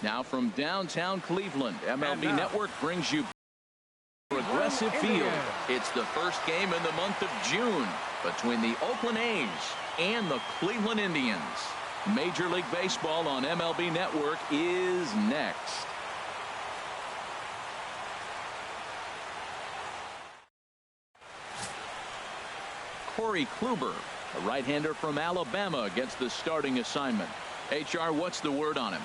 Now from downtown Cleveland, MLB Network brings you Progressive Field. It's the first game in the month of June between the Oakland A's and the Cleveland Indians. Major League Baseball on MLB Network is next. Corey Kluber, a right-hander from Alabama, gets the starting assignment. HR, what's the word on him?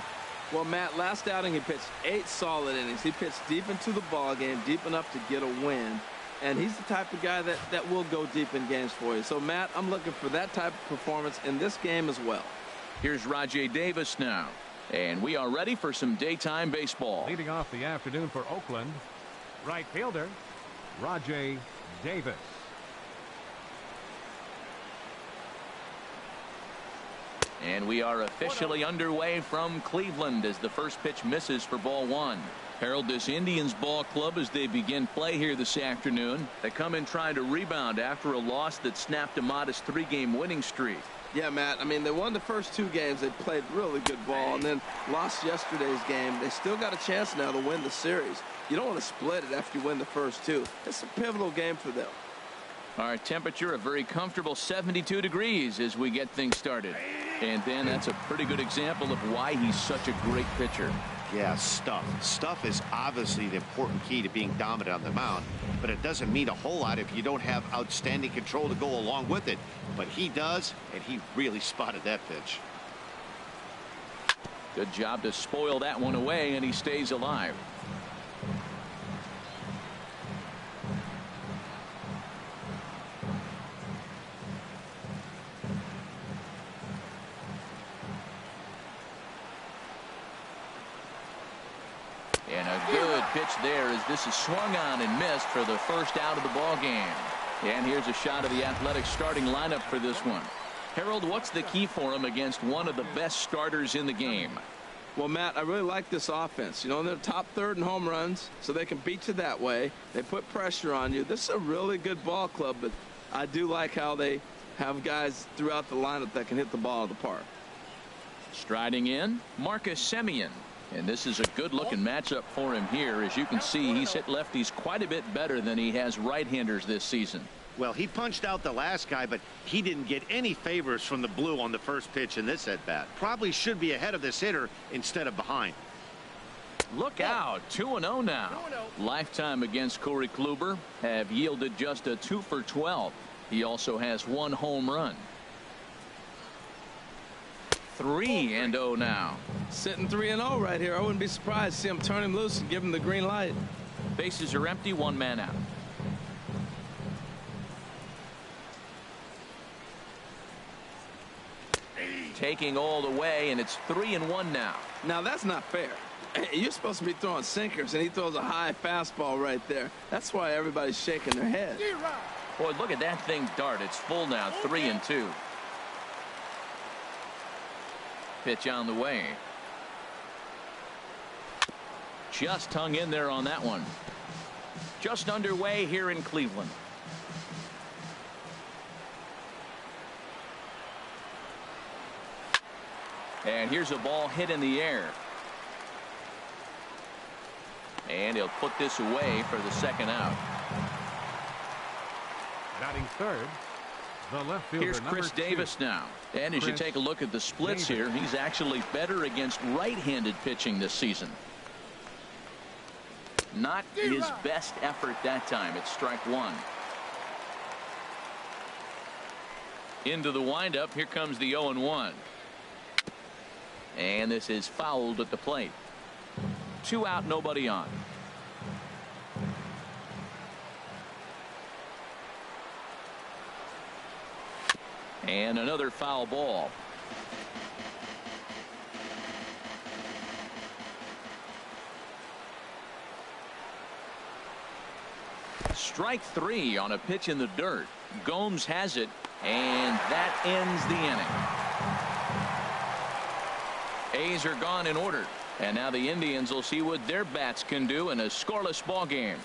Well, Matt, last outing he pitched 8 solid innings. He pitched deep into the ball game, deep enough to get a win. And he's the type of guy that will go deep in games for you. So, Matt, I'm looking for that type of performance in this game as well. Here's Rajay Davis now. And we are ready for some daytime baseball. Leading off the afternoon for Oakland, right fielder, Rajay Davis. And we are officially underway from Cleveland as the first pitch misses for ball 1. Harold, this Indians ball club, as they begin play here this afternoon, they come in trying to rebound after a loss that snapped a modest 3-game winning streak. Yeah, Matt, I mean, they won the first 2 games. They played really good ball and then lost yesterday's game. They still got a chance now to win the series. You don't want to split it after you win the first 2. It's a pivotal game for them. Our temperature a very comfortable 72 degrees as we get things started. And then that's a pretty good example of why he's such a great pitcher. Yeah, stuff. Stuff is obviously the important key to being dominant on the mound, but it doesn't mean a whole lot if you don't have outstanding control to go along with it. But he does, and he really spotted that pitch. Good job to spoil that one away, and he stays alive. And a good pitch there as this is swung on and missed for the first out of the ball game. And here's a shot of the Athletics starting lineup for this one. Harold, what's the key for him against one of the best starters in the game? Well, Matt, I really like this offense. You know, they're top third in home runs, so they can beat you that way. They put pressure on you. This is a really good ball club, but I do like how they have guys throughout the lineup that can hit the ball out of the park. Striding in, Marcus Semien. And this is a good-looking matchup for him here. As you can see, he's hit lefties quite a bit better than he has right-handers this season. Well, he punched out the last guy, but he didn't get any favors from the blue on the first pitch in this at-bat. Probably should be ahead of this hitter instead of behind. Look out, 2-0 now. Lifetime against Corey Kluber have yielded just a 2 for 12. He also has 1 home run. 3-0 now. Sitting 3-0 right here. I wouldn't be surprised to see him turn him loose and give him the green light. Bases are empty, 1 man out. Taking all the way, and it's 3-1 now. Now that's not fair. You're supposed to be throwing sinkers, and he throws a high fastball right there. That's why everybody's shaking their head. Boy, look at that thing dart. It's full now, 3-2. Pitch on the way. Just hung in there on that one. Just underway here in Cleveland. And here's a ball hit in the air. And he'll put this away for the second out. Batting third, the left fielder. Here's Chris Davis now. And as you take a look at the splits here, he's actually better against right-handed pitching this season. Not his best effort that time. It's strike 1. Into the windup. Here comes the 0-1. And this is fouled at the plate. 2 out, nobody on. And another foul ball. Strike 3 on a pitch in the dirt. Gomes has it, and that ends the inning. A's are gone in order, and now the Indians will see what their bats can do in a scoreless ball game.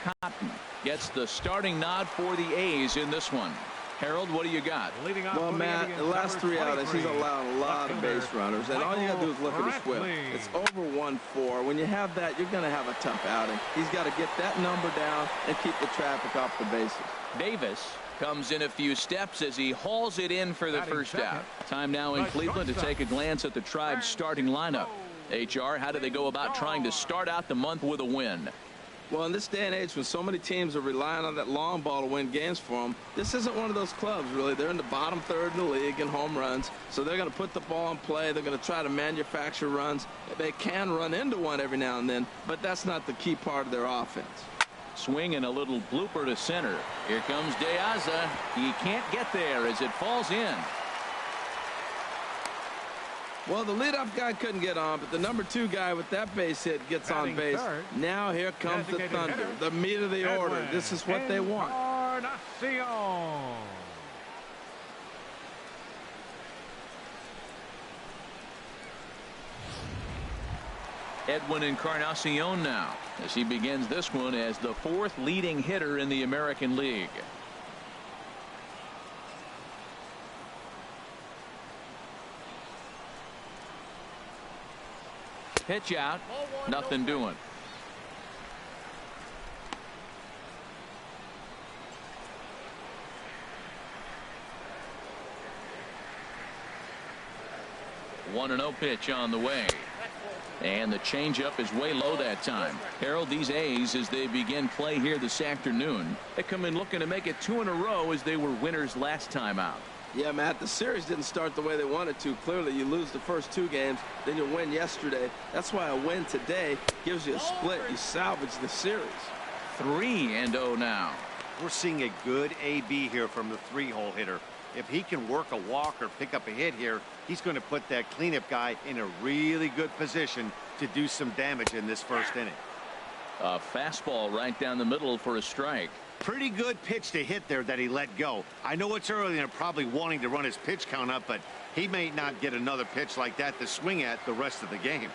Cotton gets the starting nod for the A's in this one. Harold, what do you got? Leading off Well, Matt, the last 3 outings, he's allowed a lot of base runners, and all you got to do is look at his whip. It's over 1-4. When you have that, you're going to have a tough outing. He's got to get that number down and keep the traffic off the bases. Davis comes in a few steps as he hauls it in for the first out. Time now in Cleveland to take a glance at the Tribe's starting lineup. HR, how do they go about trying to start out the month with a win? Well, in this day and age when so many teams are relying on that long ball to win games for them, this isn't one of those clubs, really. They're in the bottom third in the league in home runs, so they're going to put the ball in play. They're going to try to manufacture runs. They can run into one every now and then, but that's not the key part of their offense. Swing and a little blooper to center. Here comes De Aza. He can't get there as it falls in. Well, the leadoff guy couldn't get on, but the number 2 guy with that base hit gets on base. Now here comes the Thunder, the meat of the order. This is what they want. Edwin Encarnacion now as he begins this one as the 4th leading hitter in the American League. Pitch out, nothing doing. One and 0 pitch on the way. And the changeup is way low that time. Harold, these A's, as they begin play here this afternoon, they come in looking to make it 2 in a row as they were winners last time out. Yeah, Matt, the series didn't start the way they wanted to. Clearly, you lose the first 2 games, then you win yesterday. That's why a win today gives you a split. You salvage the series. 3-0 now. We're seeing a good AB here from the 3-hole hitter. If he can work a walk or pick up a hit here, he's going to put that cleanup guy in a really good position to do some damage in this first inning. A fastball right down the middle for a strike. Pretty good pitch to hit there that he let go. I know it's early and they're probably wanting to run his pitch count up, but he may not get another pitch like that to swing at the rest of the game.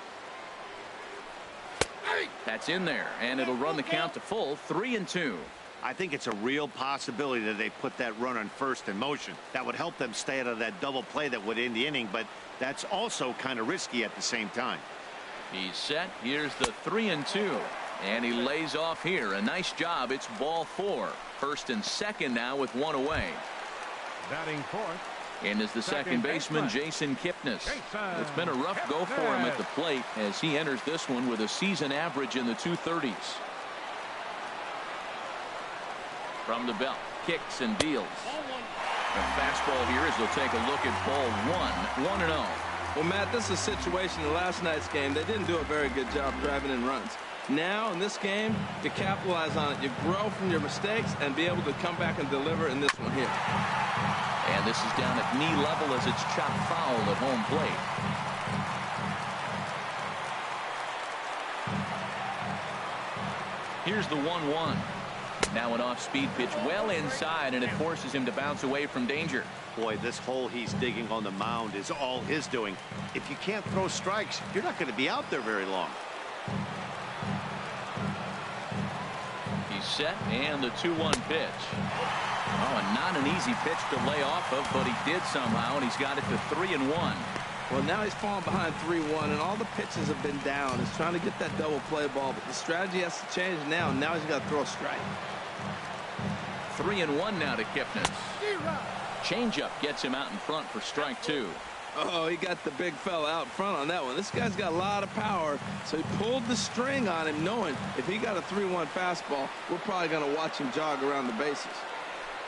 That's in there, and it'll run the count to full. 3-2. I think it's a real possibility that they put that run on first in motion. That would help them stay out of that double play that would end the inning, but that's also kind of risky at the same time. He's set. Here's the 3-2. And he lays off here. A nice job. It's ball 4. First and second now with 1 away. Batting 4th. And is the second baseman, Jason Kipnis. It's been a rough go for him at the plate as he enters this one with a season average in the 230s. From the belt, kicks and deals. A fastball here as they'll take a look at ball 1. 1-0. Well, Matt, this is a situation in last night's game. They didn't do a very good job driving in runs. Now, in this game, you capitalize on it. You grow from your mistakes and be able to come back and deliver in this one here. And this is down at knee level as it's chopped foul at home plate. Here's the 1-1. Now an off-speed pitch well inside, and it forces him to bounce away from danger. Boy, this hole he's digging on the mound is all his doing. If you can't throw strikes, you're not going to be out there very long. He's set, and the 2-1 pitch. Oh, and not an easy pitch to lay off of, but he did somehow, and he's got it to 3-1. Well, now he's falling behind 3-1, and all the pitches have been down. He's trying to get that double play ball, but the strategy has to change now. Now he's got to throw a strike. 3-1 now to Kipnis. Changeup gets him out in front for strike 2. Oh, he got the big fella out front on that one. This guy's got a lot of power, so he pulled the string on him, knowing if he got a 3-1 fastball, we're probably going to watch him jog around the bases.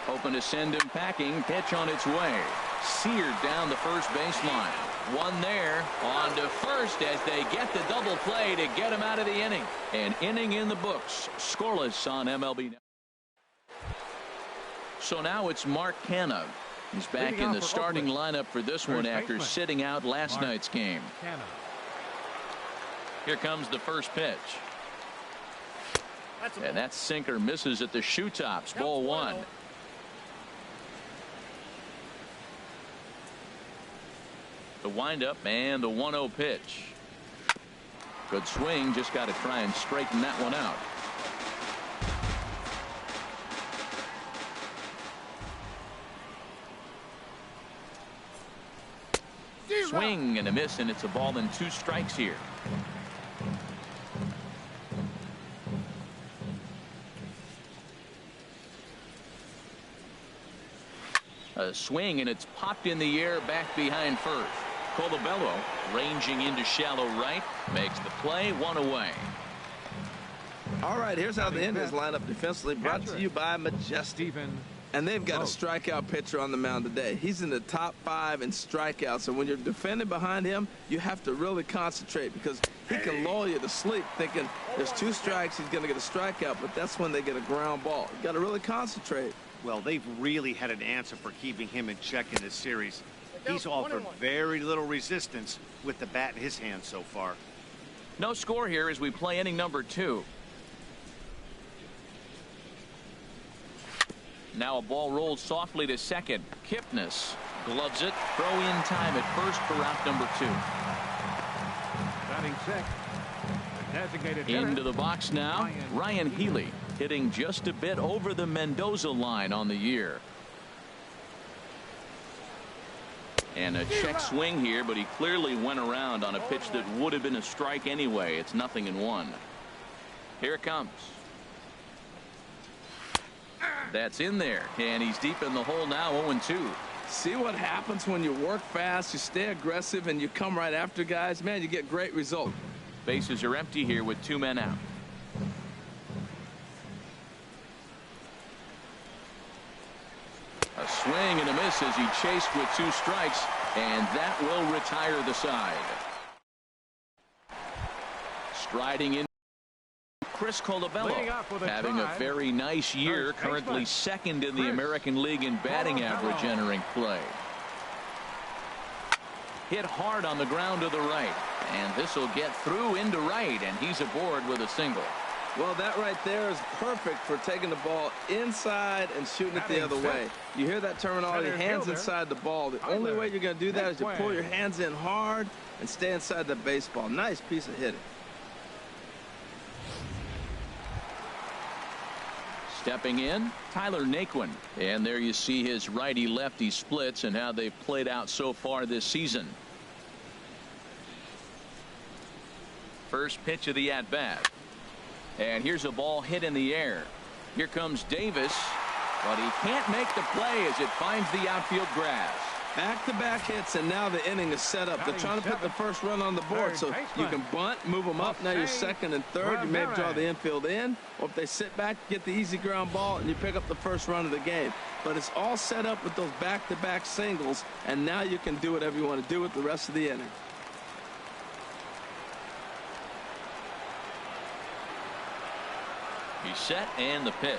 Hoping to send him packing. Pitch on its way. Seared down the first baseline. One there on to first as they get the double play to get him out of the inning. An inning in the books. Scoreless on MLB Network. So now it's Mark Canha. He's back in the starting lineup for this one after sitting out last night's game. Here comes the first pitch. And that sinker misses at the shoe tops. Ball 1. The windup and the 1-0 pitch. Good swing. Just got to try and straighten that one out. swing and a miss, and it's a ball and 2 strikes here. A swing, and it's popped in the air back behind first. Colabello ranging into shallow right, makes the play, 1 away. All right, here's how the Indians line up defensively, brought to you by Majestic. And they've got a strikeout pitcher on the mound today. He's in the top 5 in strikeouts. So when you're defending behind him, you have to really concentrate because he can lull you to sleep thinking there's 2 strikes, he's going to get a strikeout, but that's when they get a ground ball. You got to really concentrate. Well, they've really had an answer for keeping him in check in this series. He's offered very little resistance with the bat in his hand so far. No score here as we play inning number 2. Now a ball rolled softly to second. Kipnis gloves it. Throw in time at first for out number 2. Batting sixth, the designated hitter, into the box now. Ryan Healy hitting just a bit over the Mendoza line on the year. And a check swing here, but he clearly went around on a pitch that would have been a strike anyway. It's 0-1. Here it comes. That's in there, and he's deep in the hole now, 0-2. See what happens when you work fast, you stay aggressive, and you come right after guys? Man, you get great results. Bases are empty here with 2 men out. A swing and a miss as he chased with 2 strikes, and that will retire the side. Striding in, Chris Colabello having a very nice year, currently 2nd in the American League in batting average entering play. Hit hard on the ground to the right, and this will get through into right, and he's aboard with a single. Well, that right there is perfect for taking the ball inside and shooting it the other way. You hear that terminology, hands inside the ball. The only way you're going to do that is to pull your hands in hard and stay inside the baseball. Nice piece of hitting. Stepping in, Tyler Naquin. And there you see his righty-lefty splits and how they've played out so far this season. First pitch of the at-bat. And here's a ball hit in the air. Here comes Davis, but he can't make the play as it finds the outfield grass. Back-to-back hits, and now the inning is set up. They're trying to put the first run on the board, so you can bunt, move them up. Now you're 2nd and 3rd. You may draw the infield in, or if they sit back, get the easy ground ball, and you pick up the first run of the game. But it's all set up with those back-to-back singles, and now you can do whatever you want to do with the rest of the inning. He's set, and the pitch.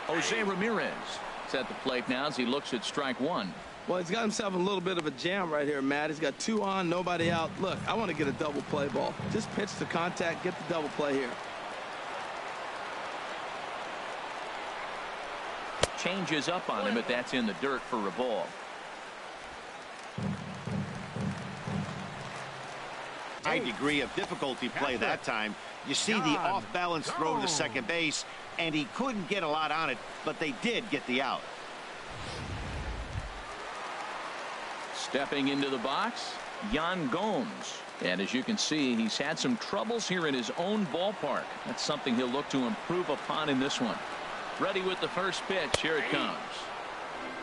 Jose Ramirez is at the plate now as he looks at strike 1. Well, he's got himself in a little bit of a jam right here, Matt. He's got 2 on, nobody out. Look, I want to get a double play ball. Just pitch to contact, get the double play here. Changes up on him, but that's in the dirt for a ball. High degree of difficulty play that time. You see the off-balance throw to second base, and he couldn't get a lot on it, but they did get the out. Stepping into the box, Yan Gomes. And as you can see, he's had some troubles here in his own ballpark. That's something he'll look to improve upon in this one. Ready with the first pitch. Here it comes.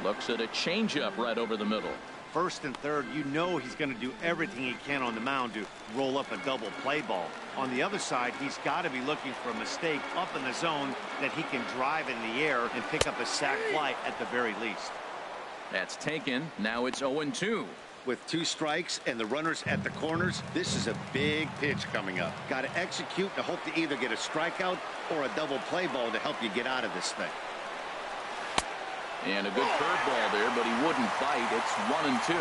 Looks at a changeup right over the middle. 1st and 3rd, you know he's going to do everything he can on the mound to roll up a double play ball. On the other side, he's got to be looking for a mistake up in the zone that he can drive in the air and pick up a sac fly at the very least. That's taken. Now it's 0-2. With 2 strikes and the runners at the corners, this is a big pitch coming up. Got to execute to hope to either get a strikeout or a double play ball to help you get out of this thing. And a good curveball there, but he wouldn't bite. It's 1-2.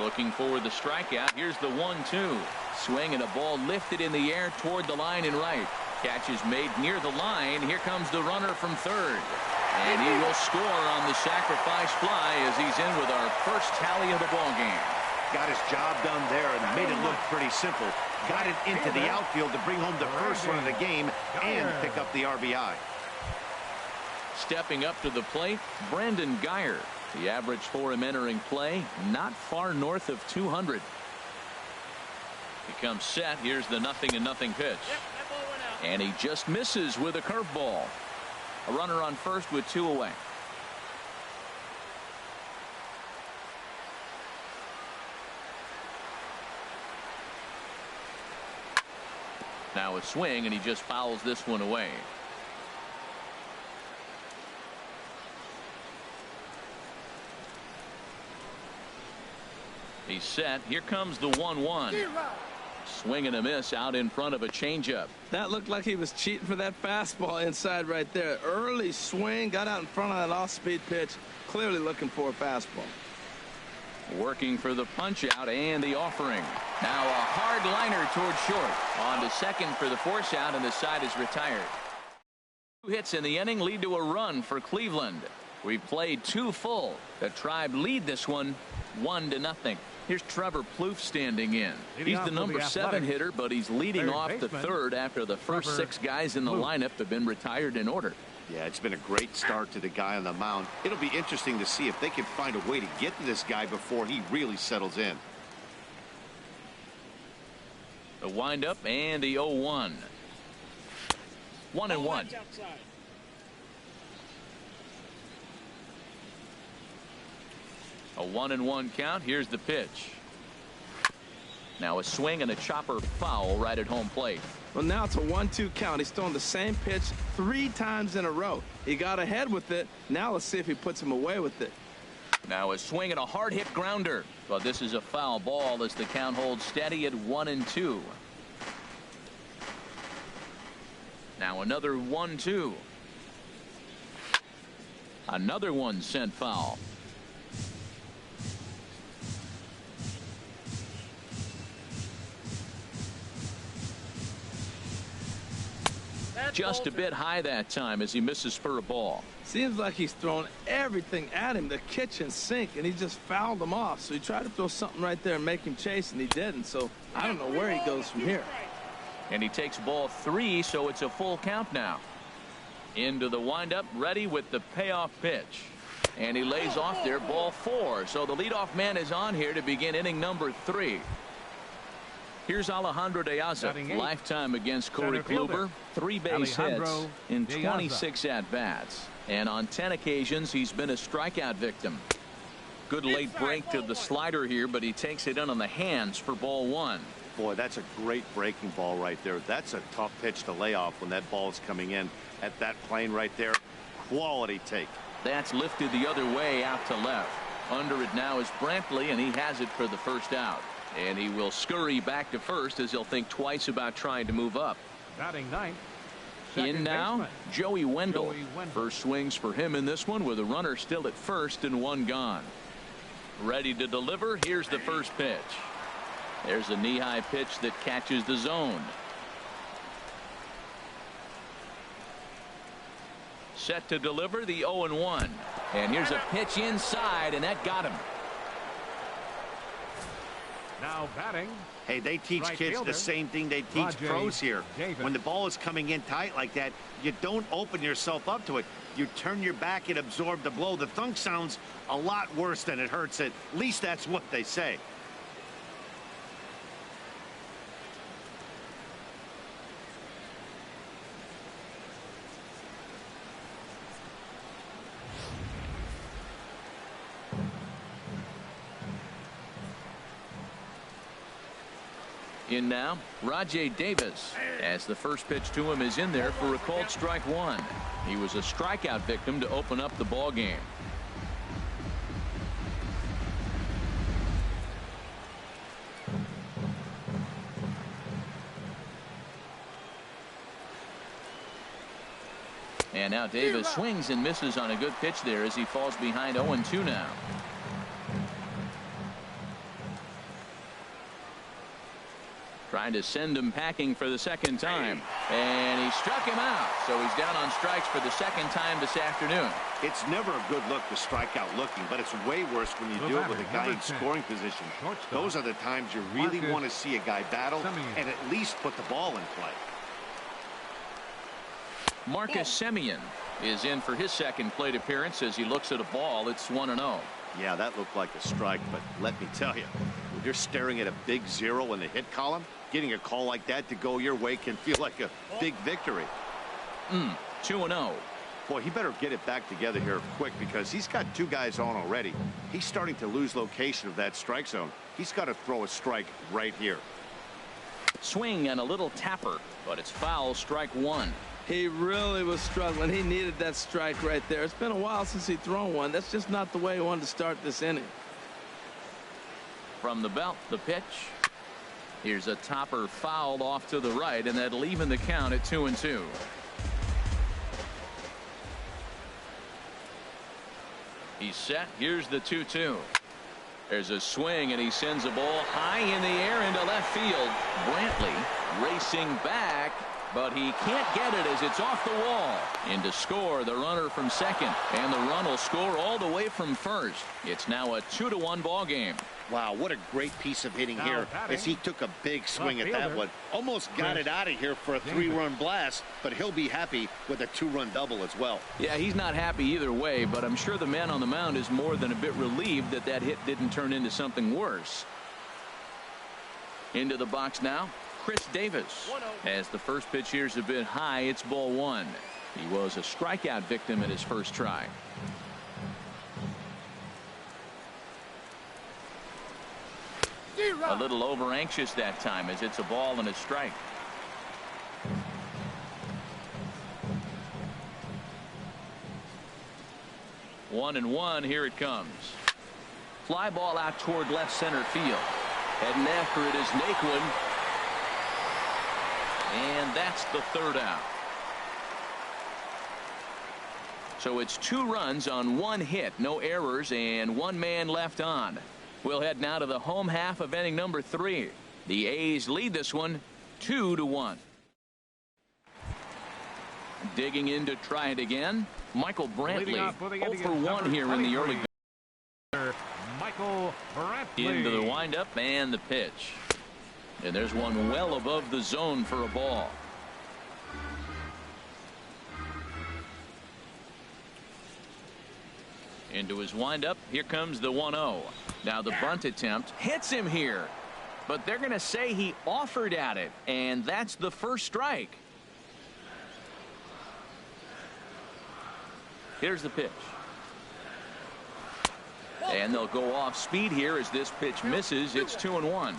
Looking for the strikeout. Here's the 1-2. Swing and a ball lifted in the air toward the line and right. Catch is made near the line. Here comes the runner from 3rd. And he will score on the sacrifice fly as he's in with our first tally of the ball game. Got his job done there and made it look pretty simple. Got it into the outfield to bring home the first run of the game and pick up the RBI. Stepping up to the plate, Brandon Geyer. The average for him entering play, not far north of 200. He comes set. Here's the 0-0 pitch. And he just misses with a curveball. A runner on first with 2 away. Now a swing, and he just fouls this one away. He's set. Here comes the 1-1. Swing and a miss out in front of a changeup. That looked like he was cheating for that fastball inside right there. Early swing, got out in front of that off-speed pitch. Clearly looking for a fastball. Working for the punch out and the offering. Now a hard liner toward short. On to second for the force out, and the side is retired. 2 hits in the inning lead to a run for Cleveland. We've played 2 full. The Tribe lead this one 1-0. Here's Trevor Plouffe standing in. He's the number 7 hitter, but he's leading off the third after the first 6 guys in the lineup have been retired in order. Yeah, it's been a great start to the guy on the mound. It'll be interesting to see if they can find a way to get to this guy before he really settles in. The windup and the 0-1. 1-1. A 1-1 count. Here's the pitch. Now a swing and a chopper foul right at home plate. Well, now it's a 1-2 count. He's throwing the same pitch 3 times in a row. He got ahead with it. Now let's see if he puts him away with it. Now a swing and a hard hit grounder. But this is a foul ball as the count holds steady at 1-2. Now another 1-2. Another one sent foul. Just a bit high that time as he misses for a ball. Seems like he's thrown everything at him, the kitchen sink, and he just fouled him off. So he tried to throw something right there and make him chase, and he didn't. So I don't know where he goes from here. And he takes ball 3, so it's a full count now. Into the windup, ready with the payoff pitch. And he lays off there, ball 4. So the leadoff man is on here to begin inning number 3. Here's Alejandro De Aza, lifetime against Corey Kluber, 3 base hits in 26 at-bats. And on 10 occasions, he's been a strikeout victim. Good late break to the slider here, but he takes it in on the hands for ball 1. Boy, that's a great breaking ball right there. That's a tough pitch to lay off when that ball's coming in at that plane right there. Quality take. That's lifted the other way out to left. Under it now is Brantley, and he has it for the first out. And he will scurry back to first as he'll think twice about trying to move up. Batting ninth. In now, Joey Wendell. First swings for him in this one with a runner still at first and 1 gone. Ready to deliver. Here's the first pitch. There's a knee-high pitch that catches the zone. Set to deliver the 0-1. And here's a pitch inside, and that got him. Now batting. Hey, they teach right kids fielder, the same thing they teach pros here. When the ball is coming in tight like that, you don't open yourself up to it. You turn your back and absorb the blow. The thunk sounds a lot worse than it hurts. At least that's what they say. In now, Rajay Davis, as the first pitch to him is in there for a called strike 1. He was a strikeout victim to open up the ball game. And now Davis swings and misses on a good pitch there as he falls behind 0-2 now. Trying to send him packing for the second time. And he struck him out. So he's down on strikes for the second time this afternoon. It's never a good look to strike out looking, but it's way worse when you do it with a guy in scoring position. Those are the times you really want to see a guy battle and at least put the ball in play. Marcus Semien is in for his second plate appearance as he looks at a ball. It's 1-0. Yeah, that looked like a strike, but let me tell you, when you're staring at a big 0 in the hit column, getting a call like that to go your way can feel like a big victory. 2-0. Boy, he better get it back together here quick because he's got 2 guys on already. He's starting to lose location of that strike zone. He's got to throw a strike right here. Swing and a little tapper, but it's foul, strike 1. He really was struggling. He needed that strike right there. It's been a while since he's thrown one. That's just not the way he wanted to start this inning. From the belt, the pitch. Here's a topper fouled off to the right, and that'll even the count at 2-2. He's set. Here's the 2-2. There's a swing, and he sends a ball high in the air into left field. Brantley racing back, but he can't get it as it's off the wall. In to score the runner from second, and the run will score all the way from first. It's now a 2-1 ball game. Wow, what a great piece of hitting here as he took a big swing at that one. Almost got it out of here for a 3-run blast, but he'll be happy with a 2-run double as well. Yeah, he's not happy either way, but I'm sure the man on the mound is more than a bit relieved that that hit didn't turn into something worse. Into the box now, Chris Davis. As the first pitch here's a bit high, it's ball 1. He was a strikeout victim in his first try. A little over anxious that time as it's a ball and a strike. One and one. Here it comes. Fly ball out toward left center field. Heading after it is Naquin. And that's the third out. So it's 2 runs on 1 hit, no errors, and 1 man left on. We'll head now to the home half of inning number 3. The A's lead this one 2-1. Digging in to try it again. Michael Brantley 0 for 1 here in the early. Michael Brantley. Into the windup and the pitch. And there's one well above the zone for a ball. Into his windup. Here comes the 1-0. Now the bunt attempt hits him here, but they're going to say he offered at it, and that's the first strike. Here's the pitch. And they'll go off speed here as this pitch misses. It's 2-1.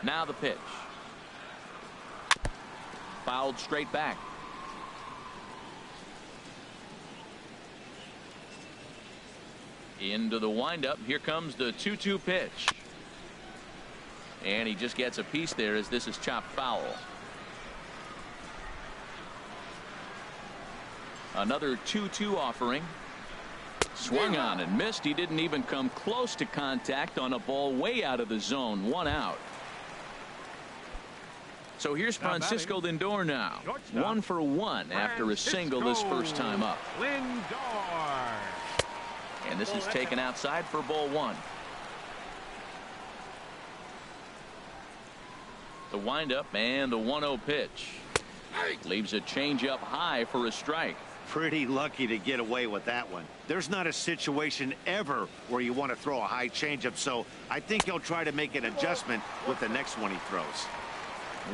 Now the pitch. Fouled straight back. Into the windup. Here comes the 2-2 pitch. And he just gets a piece there as this is chopped foul. Another 2-2 offering. Swung on and missed. He didn't even come close to contact on a ball way out of the zone. 1 out. So here's Francisco Lindor now. 1 for 1 after a single this first time up. Lindor. And this is taken outside for ball 1. The windup and the 1-0 pitch. Leaves a changeup high for a strike. Pretty lucky to get away with that one. There's not a situation ever where you want to throw a high changeup, so I think he'll try to make an adjustment with the next one he throws.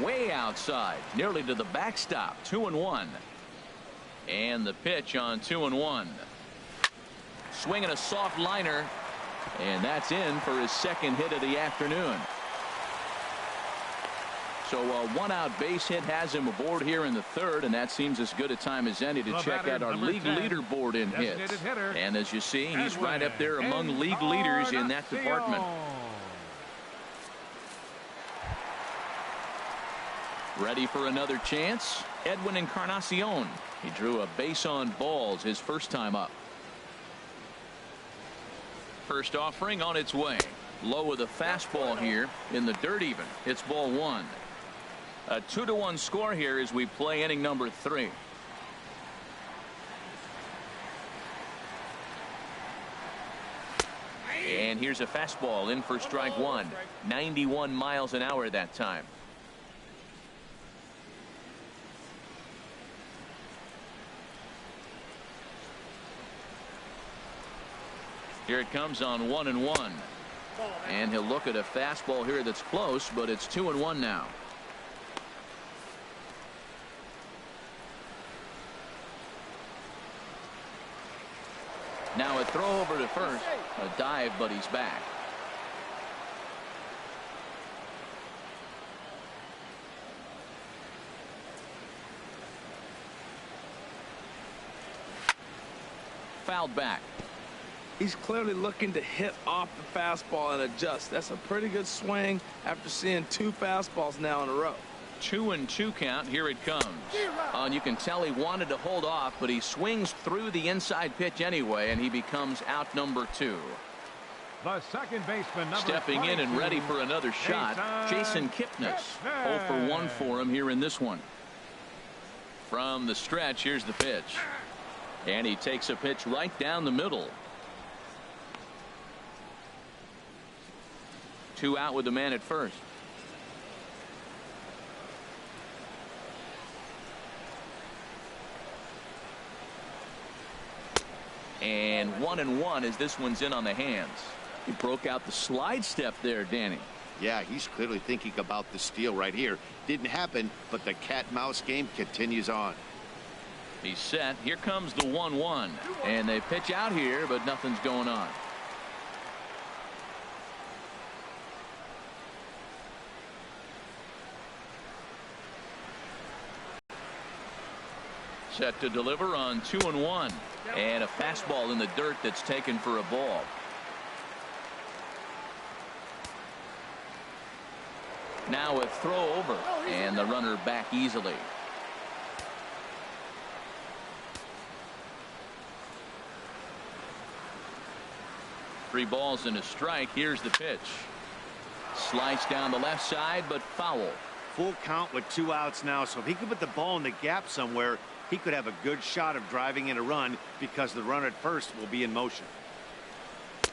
Way outside, nearly to the backstop. 2-1. And the pitch on 2-1. Swinging a soft liner, and that's in for his second hit of the afternoon. So a 1-out base hit has him aboard here in the third, and that seems as good a time as any to check out our league leaderboard in hits. And as you see, he's right up there among league leaders in that department. Ready for another chance? Edwin Encarnacion. He drew a base on balls his first time up. First offering on its way. Low with a fastball here in the dirt even. It's ball one. A 2-1 score here as we play inning number 3. And here's a fastball in for strike one. 91 miles an hour that time. Here it comes on 1-1. And he'll look at a fastball here that's close, but it's 2-1 now. Now a throw over to first. A dive, but he's back. Fouled back. He's clearly looking to hit off the fastball and adjust. That's a pretty good swing after seeing 2 fastballs now in a row. 2-2 count. Here it comes. And you can tell he wanted to hold off, but he swings through the inside pitch anyway, and he becomes out number 2. The second baseman, number stepping in and ready for another shot, Jason Kipnis. 0 for 1 for him here in this one. From the stretch, here's the pitch. And he takes a pitch right down the middle. 2 out with the man at first. And 1-1 as this one's in on the hands. He broke out the slide step there, Danny. Yeah, he's clearly thinking about the steal right here. Didn't happen, but the cat-mouse game continues on. He's set. Here comes the 1-1. And they pitch out here, but nothing's going on. Set to deliver on 2-1. And a fastball in the dirt that's taken for a ball. Now a throw over. And the runner back easily. Three balls and a strike. Here's the pitch. Sliced down the left side, but foul. Full count with 2 outs now, so if he could put the ball in the gap somewhere, he could have a good shot of driving in a run because the runner at first will be in motion.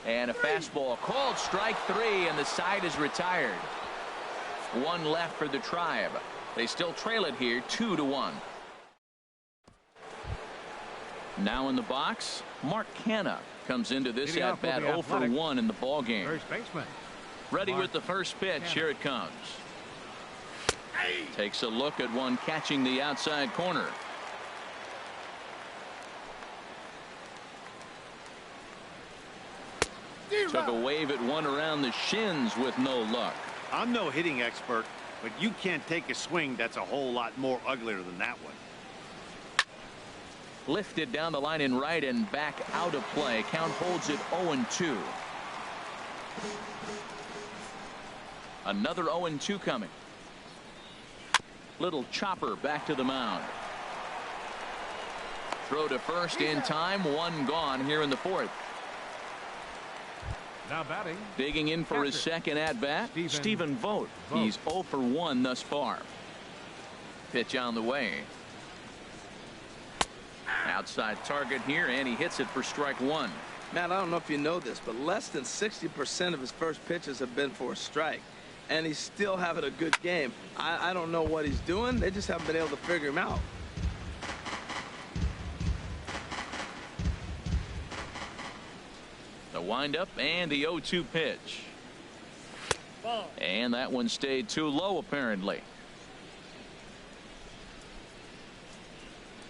And a fastball called strike 3, and the side is retired. 1 left for the Tribe. They still trail it here 2-1. Now in the box, Mark Canha comes into this at bat 0 for 1 in the ball game. First baseman. Ready with the first pitch. Here it comes. Takes a look at one catching the outside corner. Took a wave at one around the shins with no luck. I'm no hitting expert, but you can't take a swing that's a whole lot more uglier than that one. Lifted down the line in right and back out of play. Count holds it 0-2. Another 0-2 coming. Little chopper back to the mound. Throw to first in time. 1 gone here in the 4th. Now batting. Digging in for his second at bat, Stephen Vogt. He's 0 for 1 thus far. Pitch on the way. Outside target here, and he hits it for strike 1. Matt, I don't know if you know this, but less than 60% of his first pitches have been for a strike. And he's still having a good game. I don't know what he's doing. They just haven't been able to figure him out. The windup and the 0-2 pitch. And that one stayed too low apparently.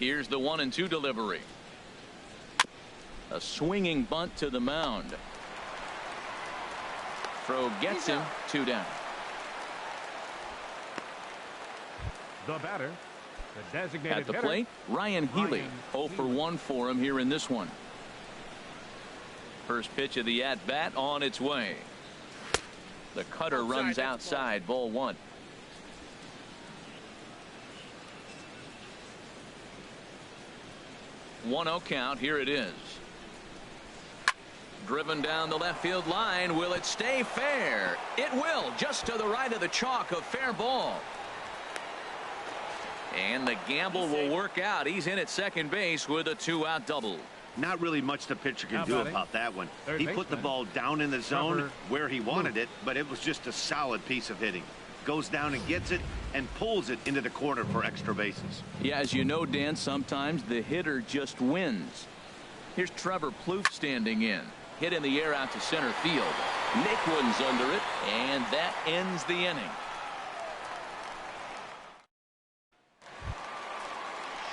Here's the 1-2 delivery. A swinging bunt to the mound. Throw gets him. 2 down. The batter, the designated at the hitter, plate, Ryan Healy. 0 for 1 for him here in this one. First pitch of the at bat on its way. The cutter runs outside. Ball 1. One 0 count. Here it is. Driven down the left field line. Will it stay fair? It will, just to the right of the chalk, a fair ball. And the gamble will work out. He's in at second base with a 2-out double. Not really much the pitcher can do about that one. He put the ball down in the zone where he wanted it, but it was just a solid piece of hitting. Goes down and gets it and pulls it into the corner for extra bases. Yeah, as you know, Dan, sometimes the hitter just wins. Here's Trevor Plouffe standing in. Hit in the air out to center field. Naquin's under it, and that ends the inning.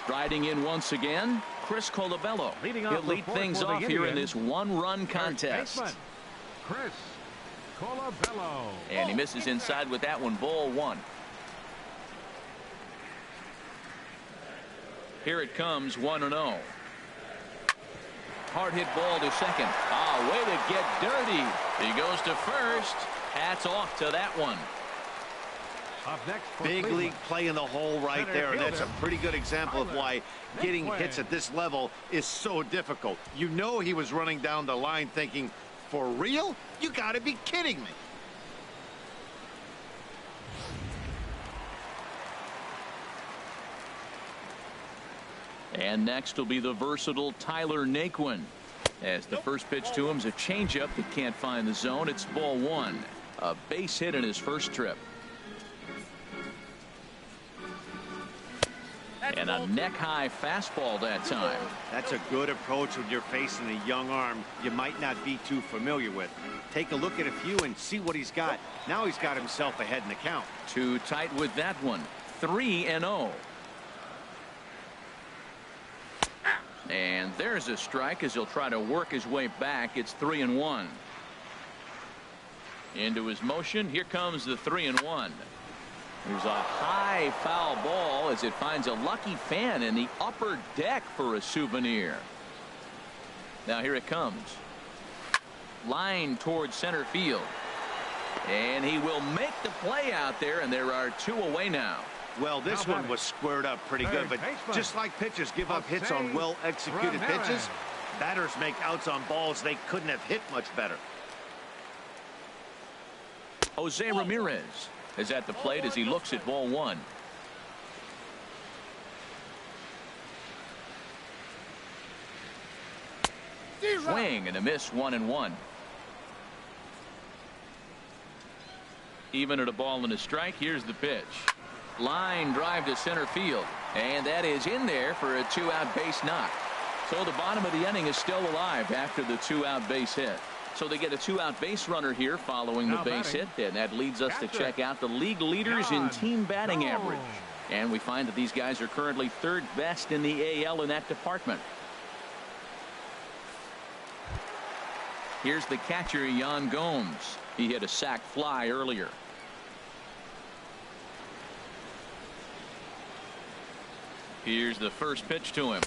Striding in once again, Chris Colabello. He'll lead things off here in this one-run contest. Chris Colabello. And he misses inside with that one, ball one. Here it comes, 1-0. Hard hit ball to second. Way to get dirty. He goes to first. Hats off to that one. Up next, big league play in the hole right there. That's a pretty good example of why getting hits at this level is so difficult. You know he was running down the line thinking, for real? You got to be kidding me. And next will be the versatile Tyler Naquin. As the first pitch to him is a changeup that can't find the zone. It's ball one. A base hit in his first trip. And a neck-high fastball that time. That's a good approach when you're facing a young arm you might not be too familiar with. Take a look at a few and see what he's got. Now he's got himself ahead in the count. Too tight with that one. 3-0. And there's a strike as he'll try to work his way back. It's 3-1. Into his motion. Here comes the 3-1. There's a high foul ball as it finds a lucky fan in the upper deck for a souvenir. Now here it comes. Line towards center field. And he will make the play out there, and there are two away now. Well, this one was squared up pretty good, but just like pitchers give up hits on well-executed pitches, batters make outs on balls they couldn't have hit much better. Jose Ramirez is at the plate as he looks at ball one. Swing and a miss, 1-1. Even at a ball and a strike. Here's the pitch. Line drive to center field, and that is in there for a 2-out base knock. So the bottom of the inning is still alive after the 2-out base hit. So they get a 2-out base runner here following the base hit, and that leads us to check out the league leaders in team batting average. And we find that these guys are currently third best in the AL in that department. Here's the catcher, Yan Gomes. He hit a sac fly earlier. Here's the first pitch to him.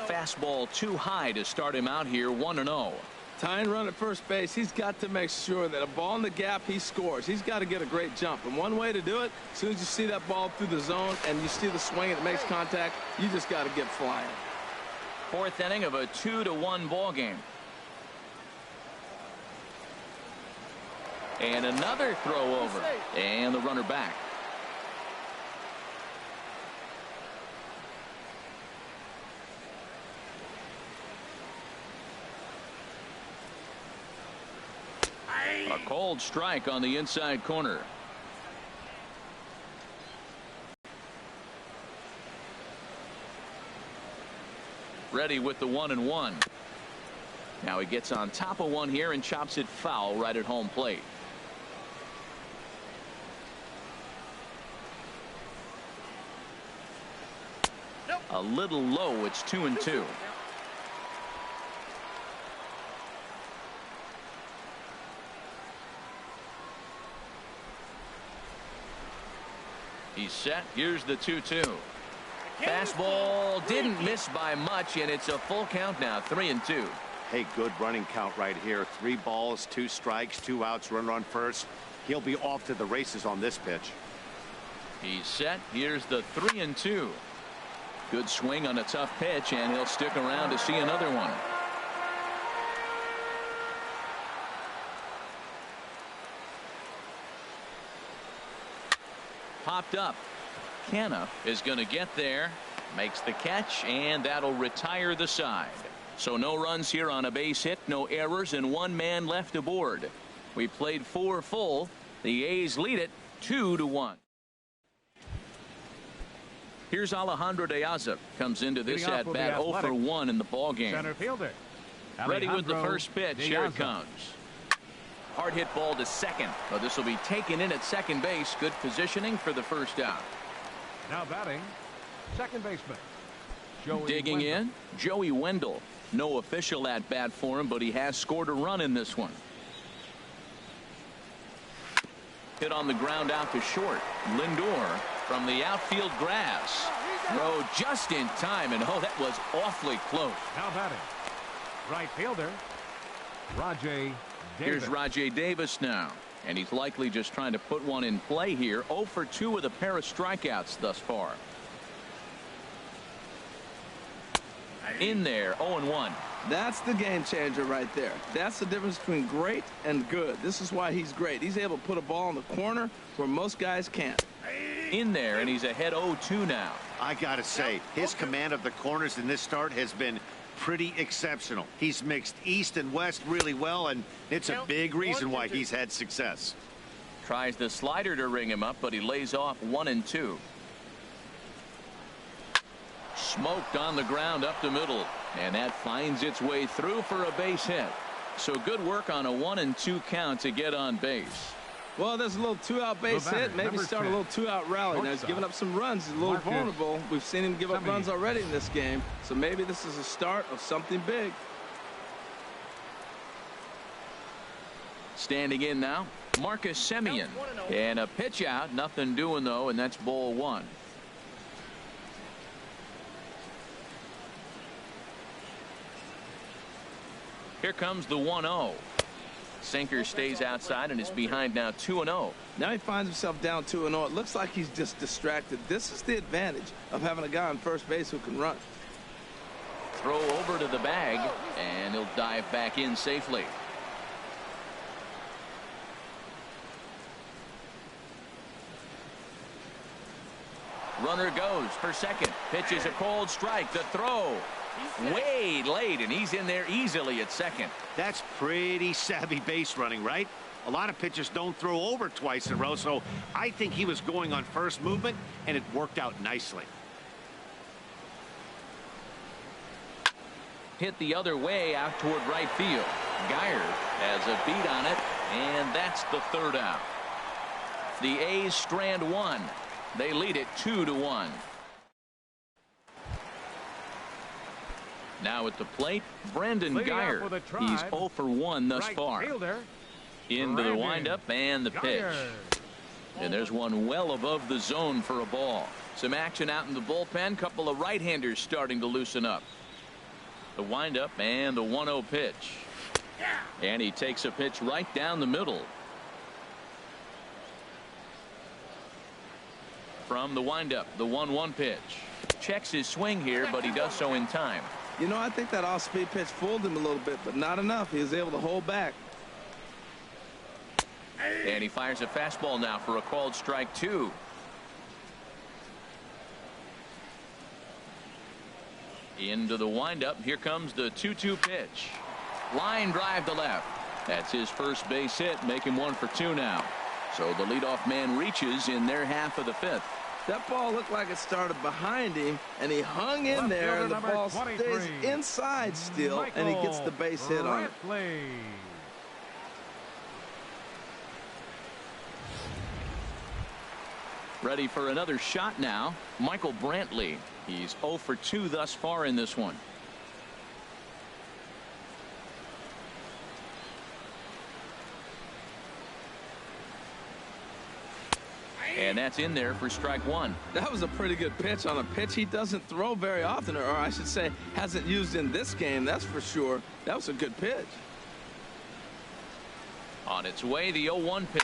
Fastball too high to start him out here, 1-0. Tying run at first base, he's got to make sure that a ball in the gap, he scores. He's got to get a great jump. And one way to do it, as soon as you see that ball through the zone and you see the swing and it makes contact, you just got to get flying. Fourth inning of a 2-1 ball game. And another throw over. And the runner back. A cold strike on the inside corner. Ready with the 1-1. Now he gets on top of one here and chops it foul right at home plate. A little low. It's 2-2. He's set. Here's the 2-2. Fastball didn't miss by much, and it's a full count now, 3-2. Hey, good running count right here. 3 balls, 2 strikes, 2 outs, runner on first. He'll be off to the races on this pitch. He's set. Here's the 3-2. Good swing on a tough pitch, and he'll stick around to see another one. popped up. Canna is going to get there, makes the catch, and that'll retire the side. So no runs here on a base hit, no errors, and one man left aboard. We played 4 full. The A's lead it 2-1. Here's Alejandro De Aza. Comes into this at bat 0 for 1 in the ball game. Center fielder. Ready with the first pitch. Here it comes. Hard hit ball to second. But this will be taken in at second base. Good positioning for the first out. Now batting, second baseman. Digging in, Joey Wendell. No official at bat for him, but he has scored a run in this one. Hit on the ground out to short. Lindor from the outfield grass. Throw just in time, and oh, that was awfully close. Now batting, right fielder, Rajay Davis. Here's Rajay Davis now, and he's likely just trying to put one in play here. 0 for 2 with a pair of strikeouts thus far. In there, 0-1. That's the game changer right there. That's the difference between great and good. This is why he's great. He's able to put a ball in the corner where most guys can't. In there, and he's ahead 0-2 now. I gotta say, his command of the corners in this start has been pretty exceptional. He's mixed east and west really well, and it's a big reason why he's had success. Tries the slider to ring him up, but he lays off 1-2. Smoked on the ground up the middle, and that finds its way through for a base hit. So good work on a 1-2 count to get on base. Well, there's a little 2-out base hit. Maybe start a little 2-out rally. Now he's giving up some runs. He's a little vulnerable. We've seen him give up runs already in this game. So maybe this is a start of something big. Standing in now, Marcus Semien. And a pitch out. Nothing doing, though, and that's ball 1. Here comes the 1-0. Sinker stays outside and is behind now 2-0. Now he finds himself down 2-0. It looks like he's just distracted. This is the advantage of having a guy on first base who can run. Throw over to the bag, and he'll dive back in safely. Runner goes for second. Pitches a cold strike. The throw. Way late, and he's in there easily at second. That's pretty savvy base running, right? A lot of pitchers don't throw over twice in a row, so I think he was going on first movement, and it worked out nicely. Hit the other way out toward right field. Geyer has a beat on it, and that's the third out. The A's strand 1. They lead it 2-1. Now at the plate, Brandon Geyer. He's 0 for 1 thus far. Into the windup and the pitch. And there's one well above the zone for a ball. Some action out in the bullpen. Couple of right-handers starting to loosen up. The windup and the 1-0 pitch. And he takes a pitch right down the middle. From the windup, the 1-1 pitch. Checks his swing here, but he does so in time. You know, I think that off-speed pitch fooled him a little bit, but not enough. He was able to hold back. And he fires a fastball now for a called strike 2. Into the windup. Here comes the 2-2 pitch. Line drive to left. That's his first base hit. Make him 1 for 2 now. So the leadoff man reaches in their half of the 5th. That ball looked like it started behind him, and he hung in there, and the ball stays inside still, and he gets the base hit on it. Ready for another shot now. Michael Brantley. He's 0 for 2 thus far in this one. And that's in there for strike 1. That was a pretty good pitch on a pitch he doesn't throw very often, or I should say hasn't used in this game, that's for sure. That was a good pitch. On its way, the 0-1 pitch.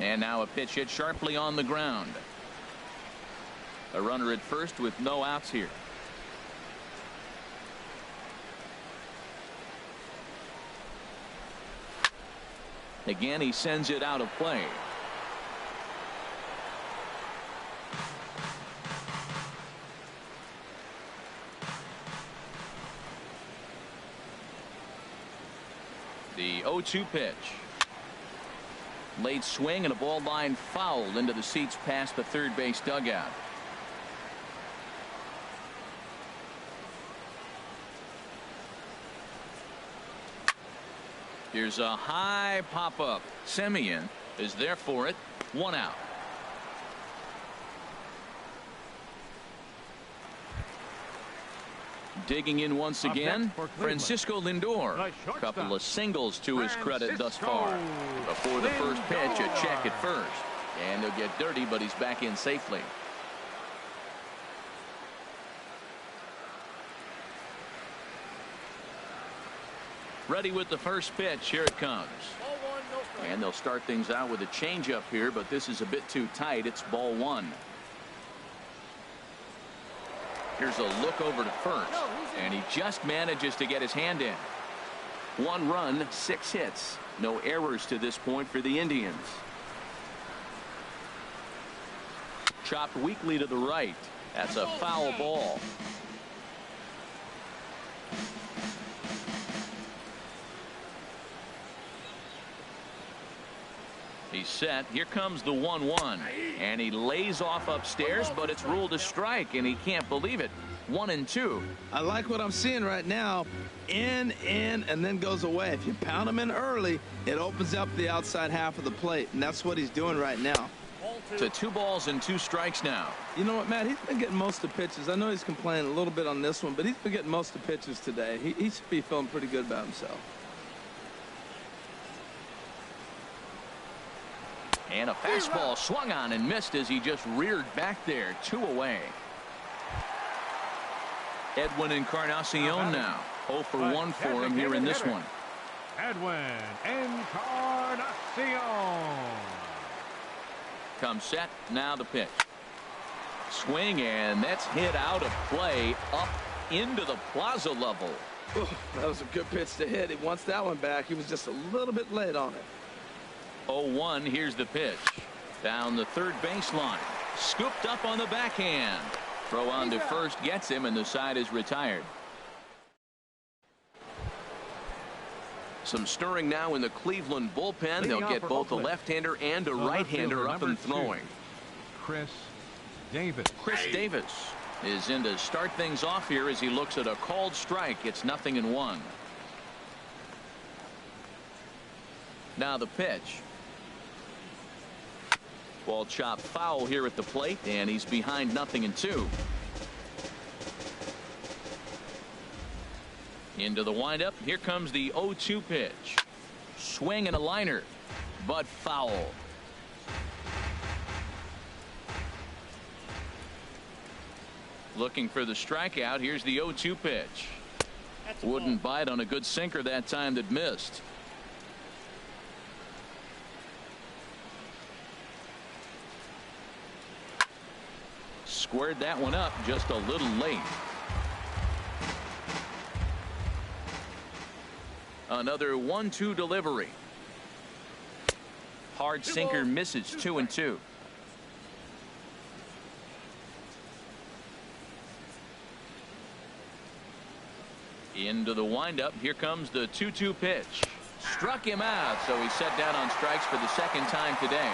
And now a pitch hit sharply on the ground. A runner at first with no outs here. Again, he sends it out of play. The 0-2 pitch. Late swing and a ball line foul into the seats past the third base dugout. Here's a high pop-up. Semien is there for it. 1 out. Digging in once again, Francisco Lindor. A couple of singles to his credit thus far. Before the first pitch, a check at first. And he'll get dirty, but he's back in safely. Ready with the first pitch. Here it comes. And they'll start things out with a changeup here, but this is a bit too tight. It's ball 1. Here's a look over to first, and he just manages to get his hand in. 1 run, 6 hits. No errors to this point for the Indians. Chopped weakly to the right. That's a foul ball. He's set. Here comes the 1-1, and he lays off upstairs, but it's ruled a strike, and he can't believe it. 1-2. I like what I'm seeing right now. In, and then goes away. If you pound him in early, it opens up the outside half of the plate, and that's what he's doing right now. To 2 balls and 2 strikes now. You know what, Matt? He's been getting most of the pitches. I know he's complaining a little bit on this one, but he's been getting most of the pitches today. He should be feeling pretty good about himself. And a fastball swung on and missed as he just reared back there. 2 away. Edwin Encarnacion now. 0 for 1 for him here in this one. Edwin Encarnacion. Comes set. Now the pitch. Swing, and that's hit out of play up into the plaza level. Ooh, that was a good pitch to hit. He wants that one back. He was just a little bit late on it. 0-1. Here's the pitch. Down the third baseline. Scooped up on the backhand. Throw on to first gets him, and the side is retired. Some stirring now in the Cleveland bullpen. They'll get both a left-hander and a right-hander up and throwing. Chris Davis. Chris Davis is in to start things off here as he looks at a called strike. It's 0-1. Now the pitch. Ball chopped foul here at the plate, and he's behind 0-2. Into the windup. Here comes the 0-2 pitch. Swing and a liner, but foul. Looking for the strikeout. Here's the 0-2 pitch. Wouldn't bite on a good sinker that time that missed. Squared that one up just a little late. Another 1-2 delivery. Hard sinker misses. 2-2. Into the windup. Here comes the 2-2 pitch. Struck him out, so he's set down on strikes for the second time today.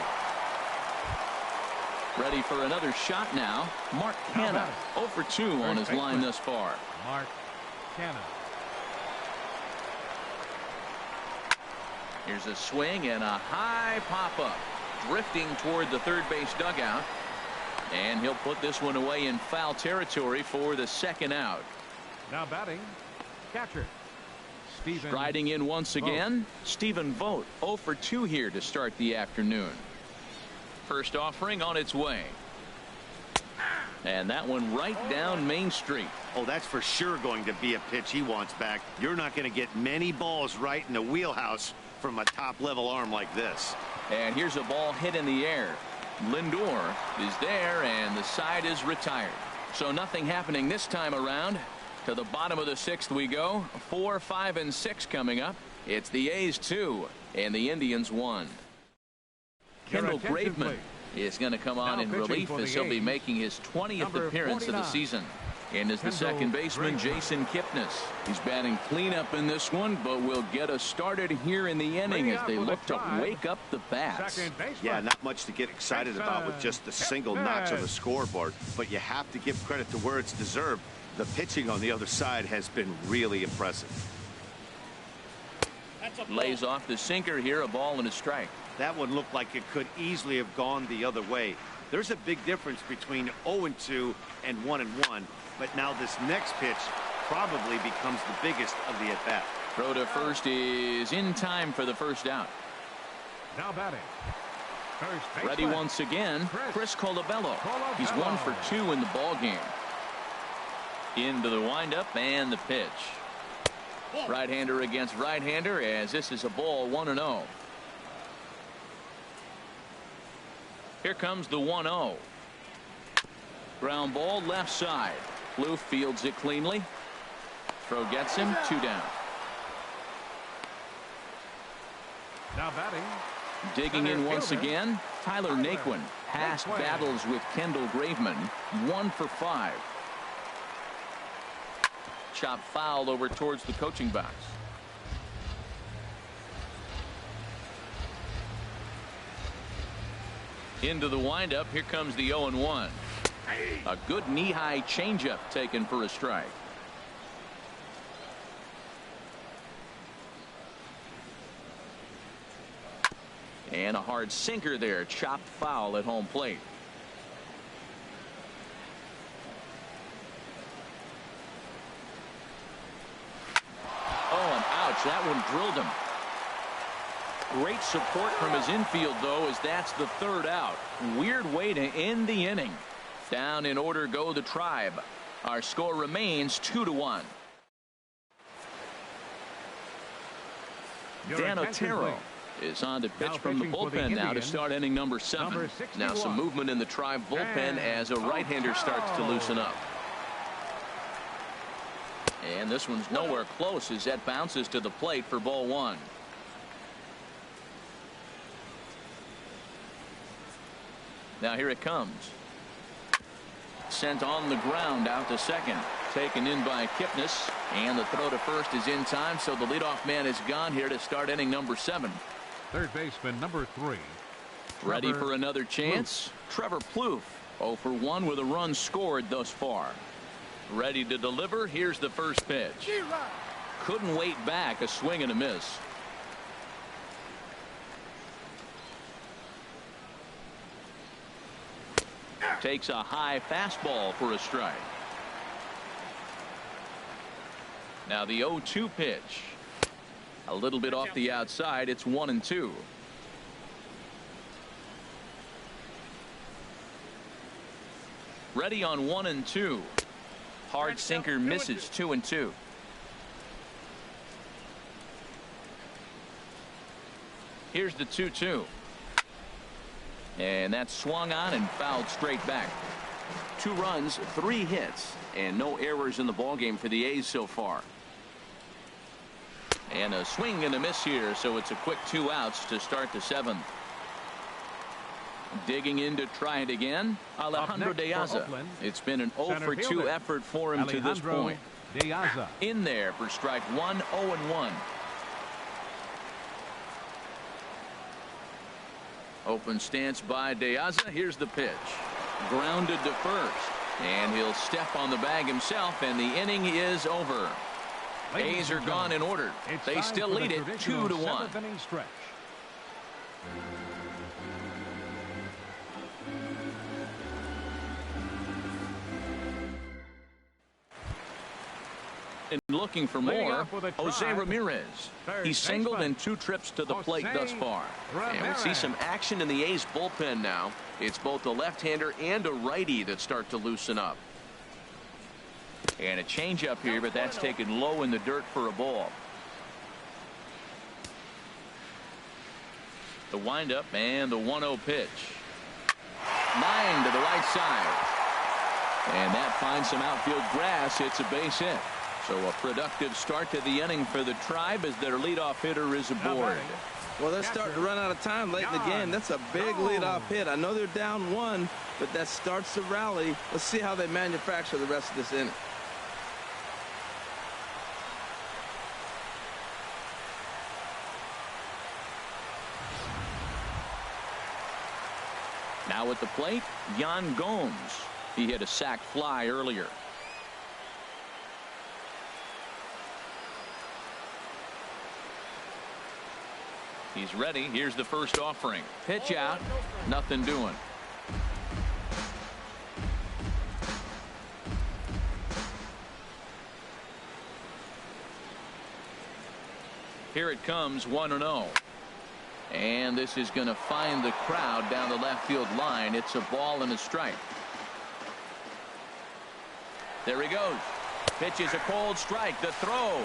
Ready for another shot now. Mark Canha. 0 for 2 on his line thus far. Mark Canha. Here's a swing and a high pop-up. Drifting toward the third base dugout. And he'll put this one away in foul territory for the second out. Now batting, catcher Stephen. Striding in once again, Stephen Vogt. 0 for 2 here to start the afternoon. First offering on its way. And that one right down Main Street. Oh, that's for sure going to be a pitch he wants back. You're not going to get many balls right in the wheelhouse from a top-level arm like this. And here's a ball hit in the air. Lindor is there, and the side is retired. So nothing happening this time around. To the bottom of the 6th we go. 4, 5, and 6 coming up. It's the A's 2 and the Indians 1. Kendall Graveman is going to come on in relief as he'll be making his 20th appearance of the season. And is the second baseman, Jason Kipnis. He's batting cleanup in this one, but will get us started here in the inning as they look to wake up the bats. Yeah, not much to get excited about with just the single notch on the scoreboard, but you have to give credit to where it's deserved. The pitching on the other side has been really impressive. Lays off the sinker here, a ball and a strike. That one looked like it could easily have gone the other way. There's a big difference between 0-2 and 1-1, but now this next pitch probably becomes the biggest of the at-bat. Throw to first is in time for the first out. Now batting. First Ready once again, Chris Colabello. He's 1 for 2 in the ball game. Into the windup and the pitch. Right-hander against right-hander as this is a ball, 1-0. Here comes the 1-0. Ground ball left side. Blue fields it cleanly. Throw gets him, 2 down. Now batting. Digging in once again, Tyler Naquin. Past battles with Kendall Graveman, 1 for 5. Chop foul over towards the coaching box. Into the windup. Here comes the 0-1. A good knee-high changeup taken for a strike. And a hard sinker there. Chopped foul at home plate. Oh, and ouch. That one drilled him. Great support from his infield, though, as that's the third out. Weird way to end the inning. Down in order go the Tribe. Our score remains 2-1. Dan Otero is on to pitch from the bullpen now to start inning number 7. Now some movement in the Tribe bullpen as a right-hander starts to loosen up. And this one's nowhere close as that bounces to the plate for ball 1. Now here it comes. Sent on the ground out to second. Taken in by Kipnis. And the throw to first is in time, so the leadoff man is gone here to start inning number 7. Third baseman number 3. Ready for another chance? Trevor Plouffe, 0 for 1 with a run scored thus far. Ready to deliver. Here's the first pitch. Couldn't wait back. A swing and a miss. Takes a high fastball for a strike. Now the 0-2 pitch. A little bit off the outside. It's 1-2. Ready on 1-2. Hard sinker misses. 2-2. Here's the 2-2. And that's swung on and fouled straight back. 2 runs, 3 hits, and no errors in the ballgame for the A's so far. And a swing and a miss here, so it's a quick 2 outs to start the 7th. Digging in to try it again, Alejandro De Aza. It's been an 0 for 2 effort for him to this point. In there for strike 1, 0-1. Open stance by De Aza. Here's the pitch. Grounded to first. And he'll step on the bag himself, and the inning is over. A's are gone in order. They still lead it 2-1. And looking for more, Jose Ramirez. He's singled in 2 trips to the plate thus far. And we see some action in the A's bullpen now. It's both a left-hander and a righty that start to loosen up. And a changeup here, but that's taken low in the dirt for a ball. The windup and the 1-0 pitch. Line to the right side. And that finds some outfield grass. It's a base hit. So a productive start to the inning for the Tribe as their leadoff hitter is aboard. Well, they're starting to run out of time late in the game. That's a big leadoff hit. I know they're down 1, but that starts the rally. Let's see how they manufacture the rest of this inning. Now at the plate, Yan Gomes. He hit a sac fly earlier. He's ready. Here's the first offering. Pitch out. Nothing doing. Here it comes, 1-0. And this is going to find the crowd down the left field line. It's a ball and a strike. There he goes. Pitches a cold strike. The throw.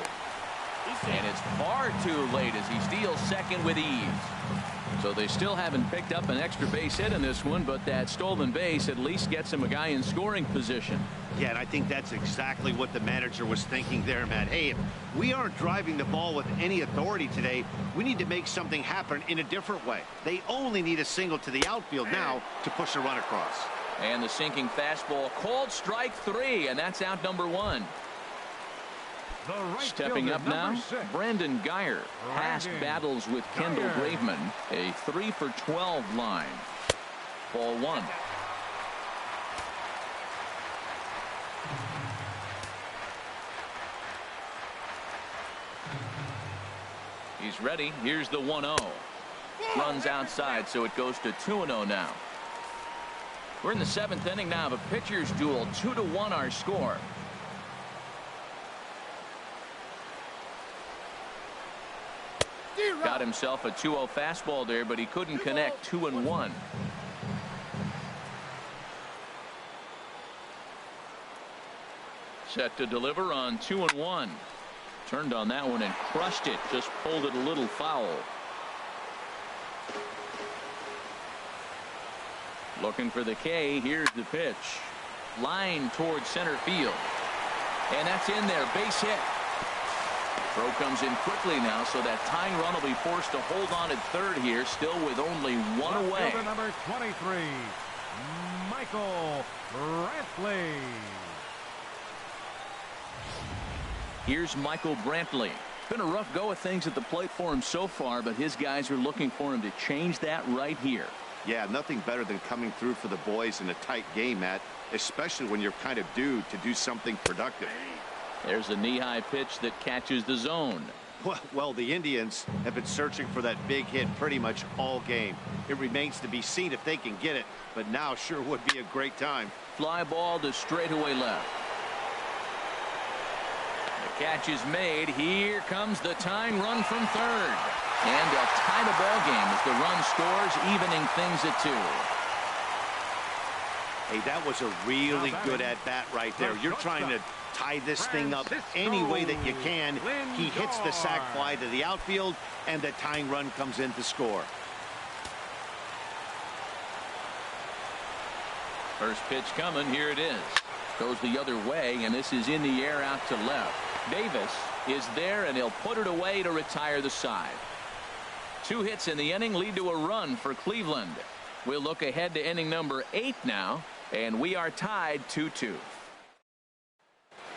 And it's far too late as he steals second with ease. So they still haven't picked up an extra base hit in this one, but that stolen base at least gets him a guy in scoring position. Yeah, and I think that's exactly what the manager was thinking there, Matt. Hey, if we aren't driving the ball with any authority today, we need to make something happen in a different way. They only need a single to the outfield now to push a run across. And the sinking fastball, called strike 3, and that's out number 1. Stepping up now, Brandon Geyer. Past battles with Kendall Graveman. A 3-for-12 line. Ball 1. He's ready. Here's the 1-0. Runs outside, so it goes to 2-0 now. We're in the 7th inning now of a pitcher's duel. 2-1 our score. Got himself a 2-0 fastball there, but he couldn't connect. 2-1. Set to deliver on 2-1. Turned on that one and crushed it. Just pulled it a little foul. Looking for the K. Here's the pitch. Line towards center field. And that's in there. Base hit. Throw comes in quickly now, so that tying run will be forced to hold on at third here, still with only 1 away. Number 23, Michael Brantley. Here's Michael Brantley. Been a rough go of things at the plate for him so far, but his guys are looking for him to change that right here. Yeah, nothing better than coming through for the boys in a tight game, Matt, especially when you're kind of due to do something productive. There's a knee-high pitch that catches the zone. Well, the Indians have been searching for that big hit pretty much all game. It remains to be seen if they can get it, but now sure would be a great time. Fly ball to straightaway left. The catch is made. Here comes the tying run from third. And a tie the ball game as the run scores, evening things at 2. Hey, that was a really good at-bat right there. You're trying to tie this thing up any way that you can. He hits the sac fly to the outfield, and the tying run comes in to score. First pitch coming. Here it is. Goes the other way, and this is in the air out to left. Davis is there, and he'll put it away to retire the side. 2 hits in the inning lead to a run for Cleveland. We'll look ahead to inning number 8 now, and we are tied 2-2.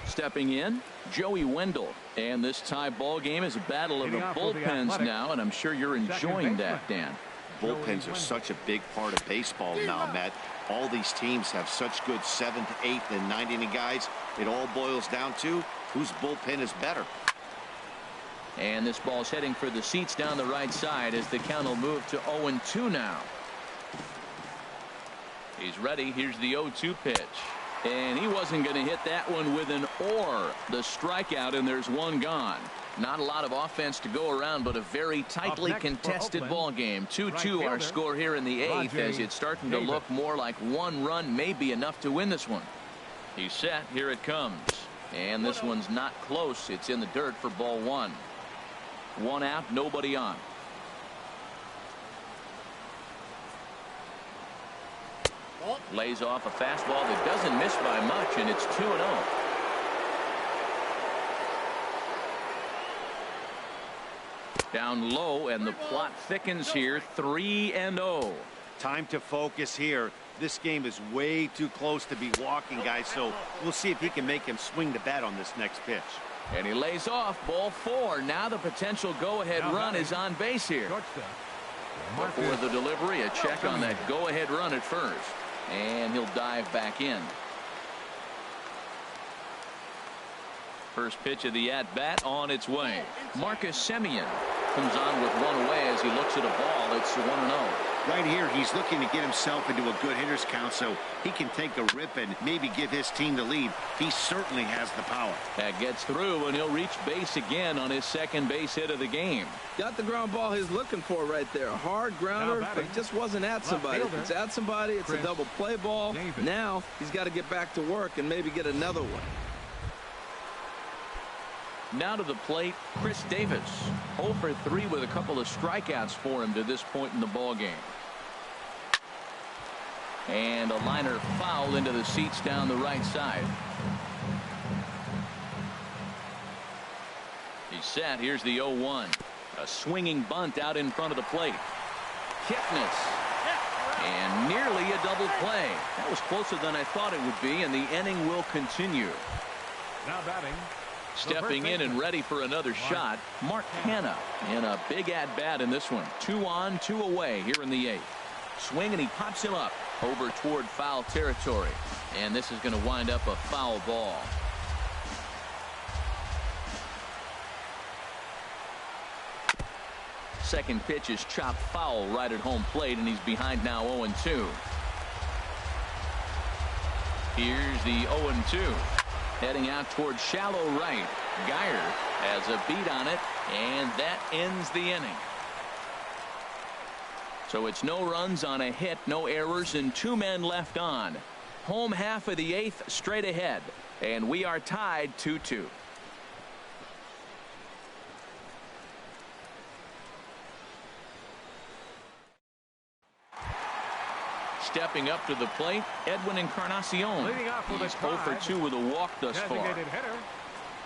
Stepping in, Joey Wendell. And this tie ball game is a battle of the bullpens now, and I'm sure you're enjoying that, Dan. Bullpens are such a big part of baseball now, Matt. All these teams have such good 7th, 8th, and 9th inning guys. It all boils down to whose bullpen is better. And this ball's heading for the seats down the right side as the count will move to 0-2 now. He's ready. Here's the 0-2 pitch. And he wasn't going to hit that one with an or. The strikeout, and there's one gone. Not a lot of offense to go around, but a very tightly contested ball game. 2-2 our score here in the 8th, as it's starting to look more like 1 run may be enough to win this one. He's set. Here it comes. And this one's not close. It's in the dirt for ball 1. 1 out, nobody on. Lays off a fastball that doesn't miss by much, and it's 2-0. Down low, and the plot thickens here. 3-0. Time to focus here. This game is way too close to be walking, guys, so we'll see if he can make him swing the bat on this next pitch. And he lays off. Ball 4. Now the potential go-ahead run is on base here. Before the delivery, a check on that go-ahead run at first. And he'll dive back in. First pitch of the at-bat on its way. Marcus Semien comes on with one away as he looks at a ball. It's 1-0. Right here, he's looking to get himself into a good hitter's count so he can take a rip and maybe give his team the lead. He certainly has the power. That gets through, and he'll reach base again on his second base hit of the game. Got the ground ball he's looking for right there. A hard grounder, but it just wasn't at somebody. If it's at somebody, it's a double play ball. Now he's got to get back to work and maybe get another one. Now to the plate, Chris Davis. 0 for 3 with a couple of strikeouts for him to this point in the ball game. And a liner foul into the seats down the right side. He's set. Here's the 0-1. A swinging bunt out in front of the plate. Kipnis. And nearly a double play. That was closer than I thought it would be, and the inning will continue. Now batting. Stepping in and ready for another shot, Mark Hanna in a big at-bat in this one. 2 on, 2 away here in the 8th. Swing, and he pops him up over toward foul territory. And this is going to wind up a foul ball. Second pitch is chopped foul right at home plate, and he's behind now 0-2. Here's the 0-2. Heading out toward shallow right. Geyer has a beat on it, and that ends the inning. So it's no runs on a hit, no errors, and 2 men left on. Home half of the 8th straight ahead, and we are tied 2-2. Stepping up to the plate, Edwin Encarnacion. He's 0 for 2 with a walk thus far. Hitter,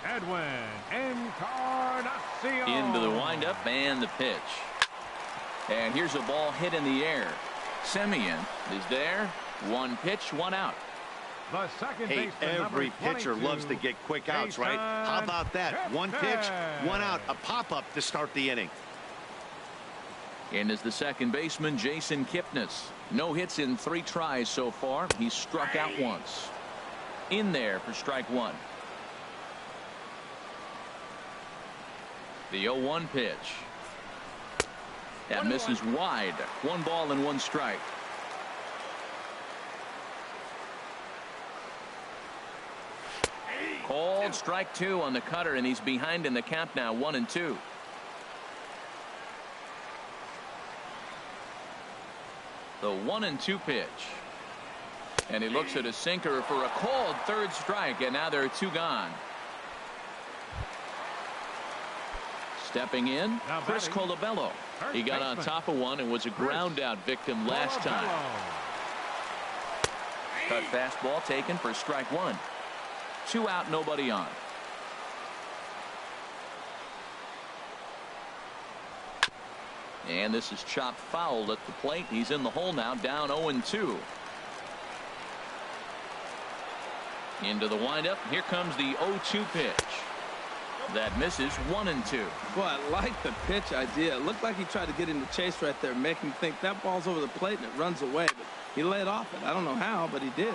Edwin Encarnacion. Into the windup and the pitch. And here's a ball hit in the air. Semien is there. 1 pitch, 1 out. The second hey, every pitcher loves to get quick outs, right? How about that? 1 pitch, 1 out, a pop-up to start the inning. And is the second baseman, Jason Kipnis. No hits in 3 tries so far. He's struck out once. In there for strike 1. The 0-1 pitch. That misses wide. 1 ball and 1 strike. Called strike 2 on the cutter, and he's behind in the count now, 1-2. The 1-2 pitch. And he looks at a sinker for a called 3rd strike, and now there are 2 gone. Stepping in, Chris Colabello. He got on top of one and was a ground out victim last time. Cut fastball taken for strike 1. 2 out, nobody on. And this is chopped foul at the plate. He's in the hole now, down 0-2. Into the windup. Here comes the 0-2 pitch. That misses, 1-2. Boy, I like the pitch idea. It looked like he tried to get into chase right there, making him think that ball's over the plate and it runs away. But he laid off it. I don't know how, but he did.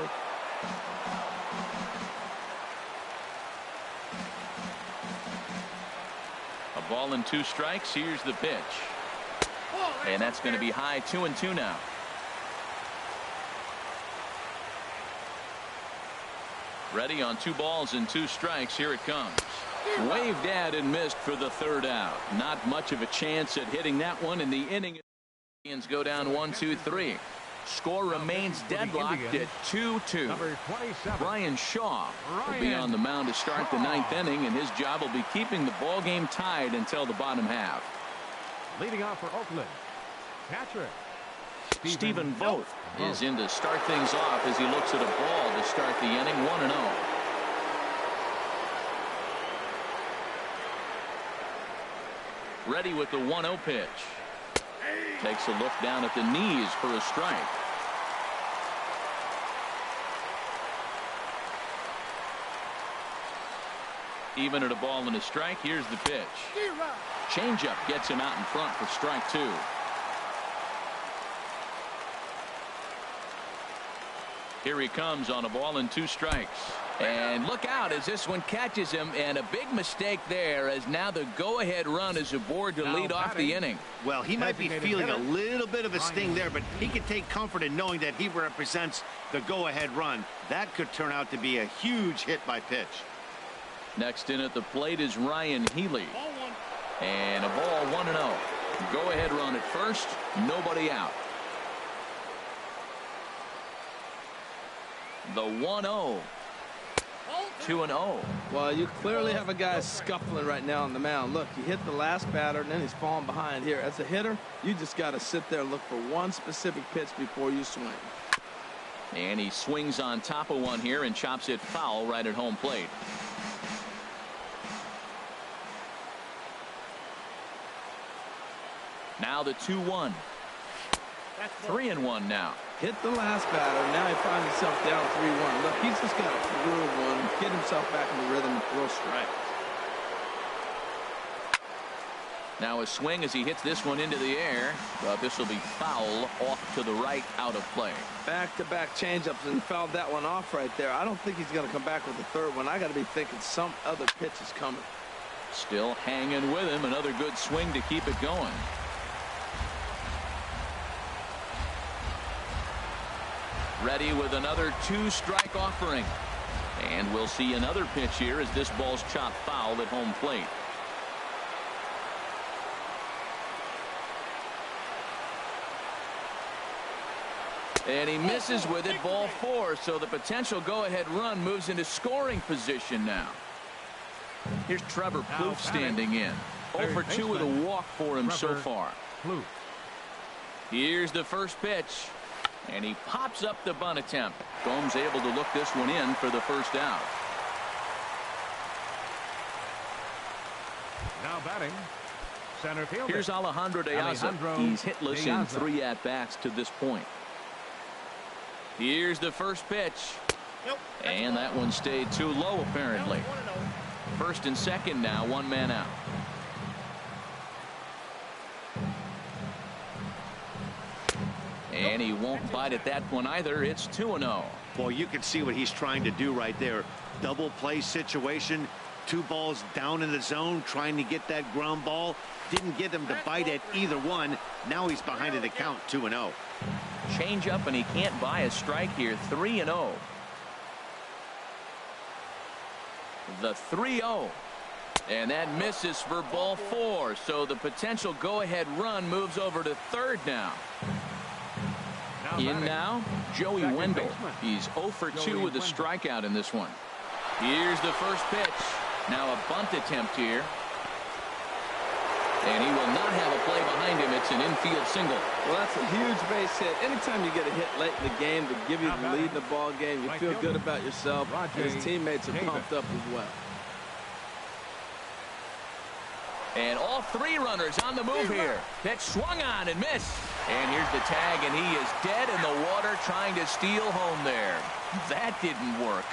A ball and 2 strikes. Here's the pitch. And that's going to be high, 2-2 now. Ready on 2 balls and 2 strikes. Here it comes. Waved at and missed for the 3rd out. Not much of a chance at hitting that one in the inning. Indians go down 1-2-3. Score remains deadlocked at 2-2. Brian Shaw will be on the mound to start the 9th inning, and his job will be keeping the ball game tied until the bottom half. Leading off for Oakland, catcher Stephen Vogt is in to start things off as he looks at a ball to start the inning. 1-0. Ready with the 1-0 pitch. Takes a look down at the knees for a strike. Even at a ball and a strike, here's the pitch. Changeup gets him out in front for strike 2. Here he comes on a ball and 2 strikes. And look out as this one catches him, and a big mistake there as now the go-ahead run is aboard to lead off the inning. Well, he might be feeling a little bit of a sting there, but he can take comfort in knowing that he represents the go-ahead run. That could turn out to be a huge hit by pitch. Next in at the plate is Ryan Healy. And a ball 1-0. Go-ahead run at first, nobody out. The 1-0. 2-0. Well, you clearly have a guy scuffling right now on the mound. Look, you hit the last batter, and then he's falling behind here. As a hitter, you just got to sit there and look for one specific pitch before you swing. And he swings on top of one here and chops it foul right at home plate. Now the 2-1. 3-1 now. Hit the last batter. Now he finds himself down 3-1. Look, he's just got to groove one, get himself back in the rhythm, and throw strikes. Now a swing as he hits this one into the air. But this will be foul off to the right, out of play. Back-to-back changeups and fouled that one off right there. I don't think he's going to come back with the third one. I got to be thinking some other pitch is coming. Still hanging with him. Another good swing to keep it going. Ready with another 2-strike offering. And we'll see another pitch here as this ball's chopped foul at home plate. And he misses with it, ball 4. So the potential go-ahead run moves into scoring position now. Here's Trevor Plouffe standing in. 0 for 2 with a walk for him so far. Here's the first pitch. And he pops up the bunt attempt. Gomes able to look this one in for the first out. Now batting, center fielder. Here's Alejandro De Aza. He's hitless in 3 at-bats to this point. Here's the first pitch. And that one stayed too low apparently. First and second now, 1 man out. And he won't bite at that one either. It's 2-0. Well, you can see what he's trying to do right there. Double play situation. 2 balls down in the zone, trying to get that ground ball. Didn't get him to bite at either one. Now he's behind in the count, 2-0. Change up, and he can't buy a strike here. 3-0. The 3-0. And that misses for ball 4. So the potential go-ahead run moves over to third now. In now, Joey Wendell. He's 0 for 2 with a strikeout in this one. Here's the first pitch. Now a bunt attempt here. And he will not have a play behind him. It's an infield single. Well, that's a huge base hit. Anytime you get a hit late in the game to give you the lead in the ball game, you feel good about yourself, and his teammates are pumped up as well. And all 3 runners on the move here. Pitch swung on and missed. And here's the tag, and he is dead in the water trying to steal home there. That didn't work.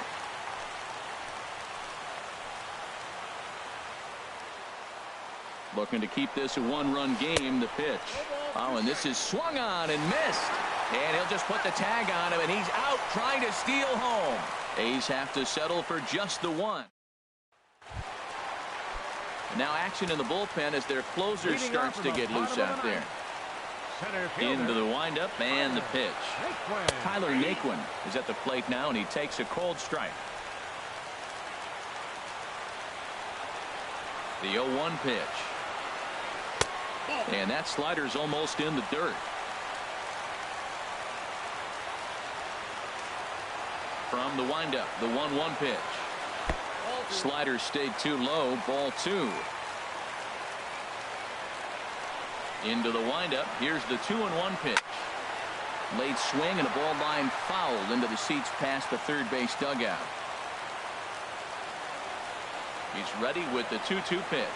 Looking to keep this a 1-run game, the pitch. Oh, and this is swung on and missed. And he'll just put the tag on him, and he's out trying to steal home. A's have to settle for just the 1. Now action in the bullpen as their closer starts to get loose out there. Into the windup and the pitch. Tyler Naquin is at the plate now, and he takes a cold strike. The 0-1 pitch. And that slider's almost in the dirt. From the windup, the 1-1 pitch. Slider stayed too low, ball 2. Into the windup, here's the 2-1 pitch. Late swing and a ball line foul into the seats past the third base dugout. He's ready with the 2-2 pitch.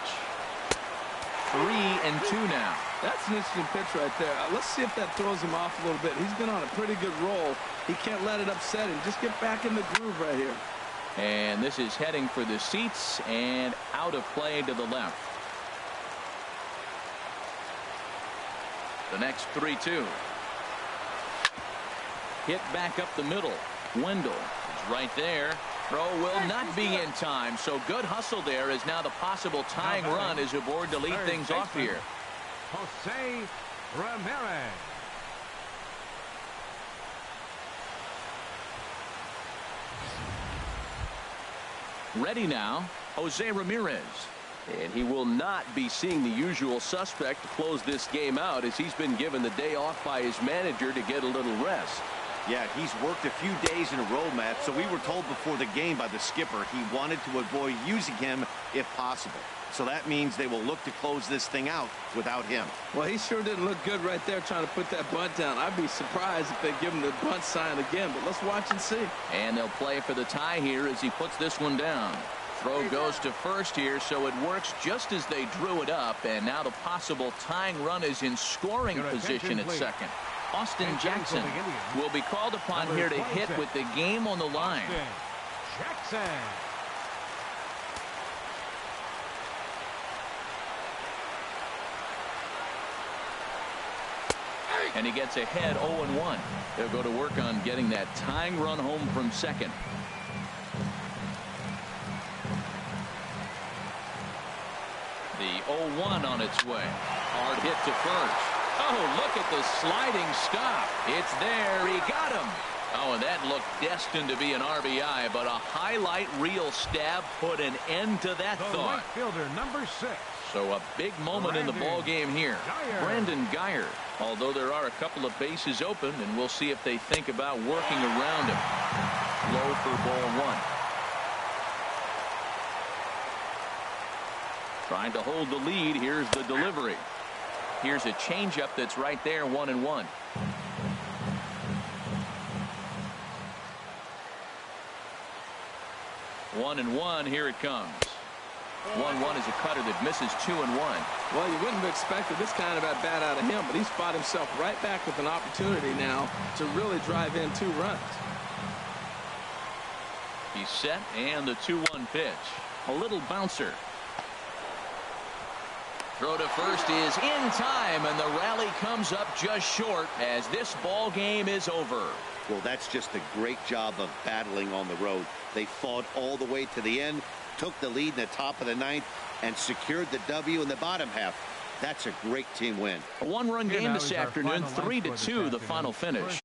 3-2 now. That's an interesting pitch right there. Let's see if that throws him off a little bit. He's been on a pretty good roll. He can't let it upset him. Just get back in the groove right here. And this is heading for the seats and out of play to the left. The next 3-2. Hit back up the middle. Wendell is right there. Throw will not be in time. So good hustle there as now the possible tying run is aboard to lead things off here. Jose Ramirez. Ready now, Jose Ramirez. And he will not be seeing the usual suspect to close this game out, as he's been given the day off by his manager to get a little rest. Yeah, he's worked a few days in a row, Matt, so we were told before the game by the skipper he wanted to avoid using him if possible. So that means they will look to close this thing out without him. Well, he sure didn't look good right there trying to put that bunt down. I'd be surprised if they give him the bunt sign again, but let's watch and see. And they'll play for the tie here as he puts this one down. Throw goes to first here, so it works just as they drew it up, and now the possible tying run is in scoring position at second. Austin Jackson will be called upon here to hit with the game on the line. Jackson. And he gets ahead 0-1. They'll go to work on getting that tying run home from second. The 0-1 on its way. Hard hit to first. Oh, look at the sliding stop. It's there. He got him. Oh, and that looked destined to be an RBI, but a highlight reel stab put an end to that thought. Right fielder, number 6. So a big moment in the ball game here. Brandon Geyer. Although there are a couple of bases open, and we'll see if they think about working around him. Low for ball 1. Trying to hold the lead. Here's the delivery. Here's a changeup that's right there, 1-1. 1-1. Here it comes. 1-1 is a cutter that misses 2-1. Well, you wouldn't have expected this kind of at bat out of him, but he's fought himself right back with an opportunity now to really drive in 2 runs. He's set, and the 2-1 pitch. A little bouncer. Throw to first is in time, and the rally comes up just short as this ball game is over. Well, that's just a great job of battling on the road. They fought all the way to the end, took the lead in the top of the 9th, and secured the W in the bottom half. That's a great team win. A 1-run game this afternoon, 3-2 the final finish.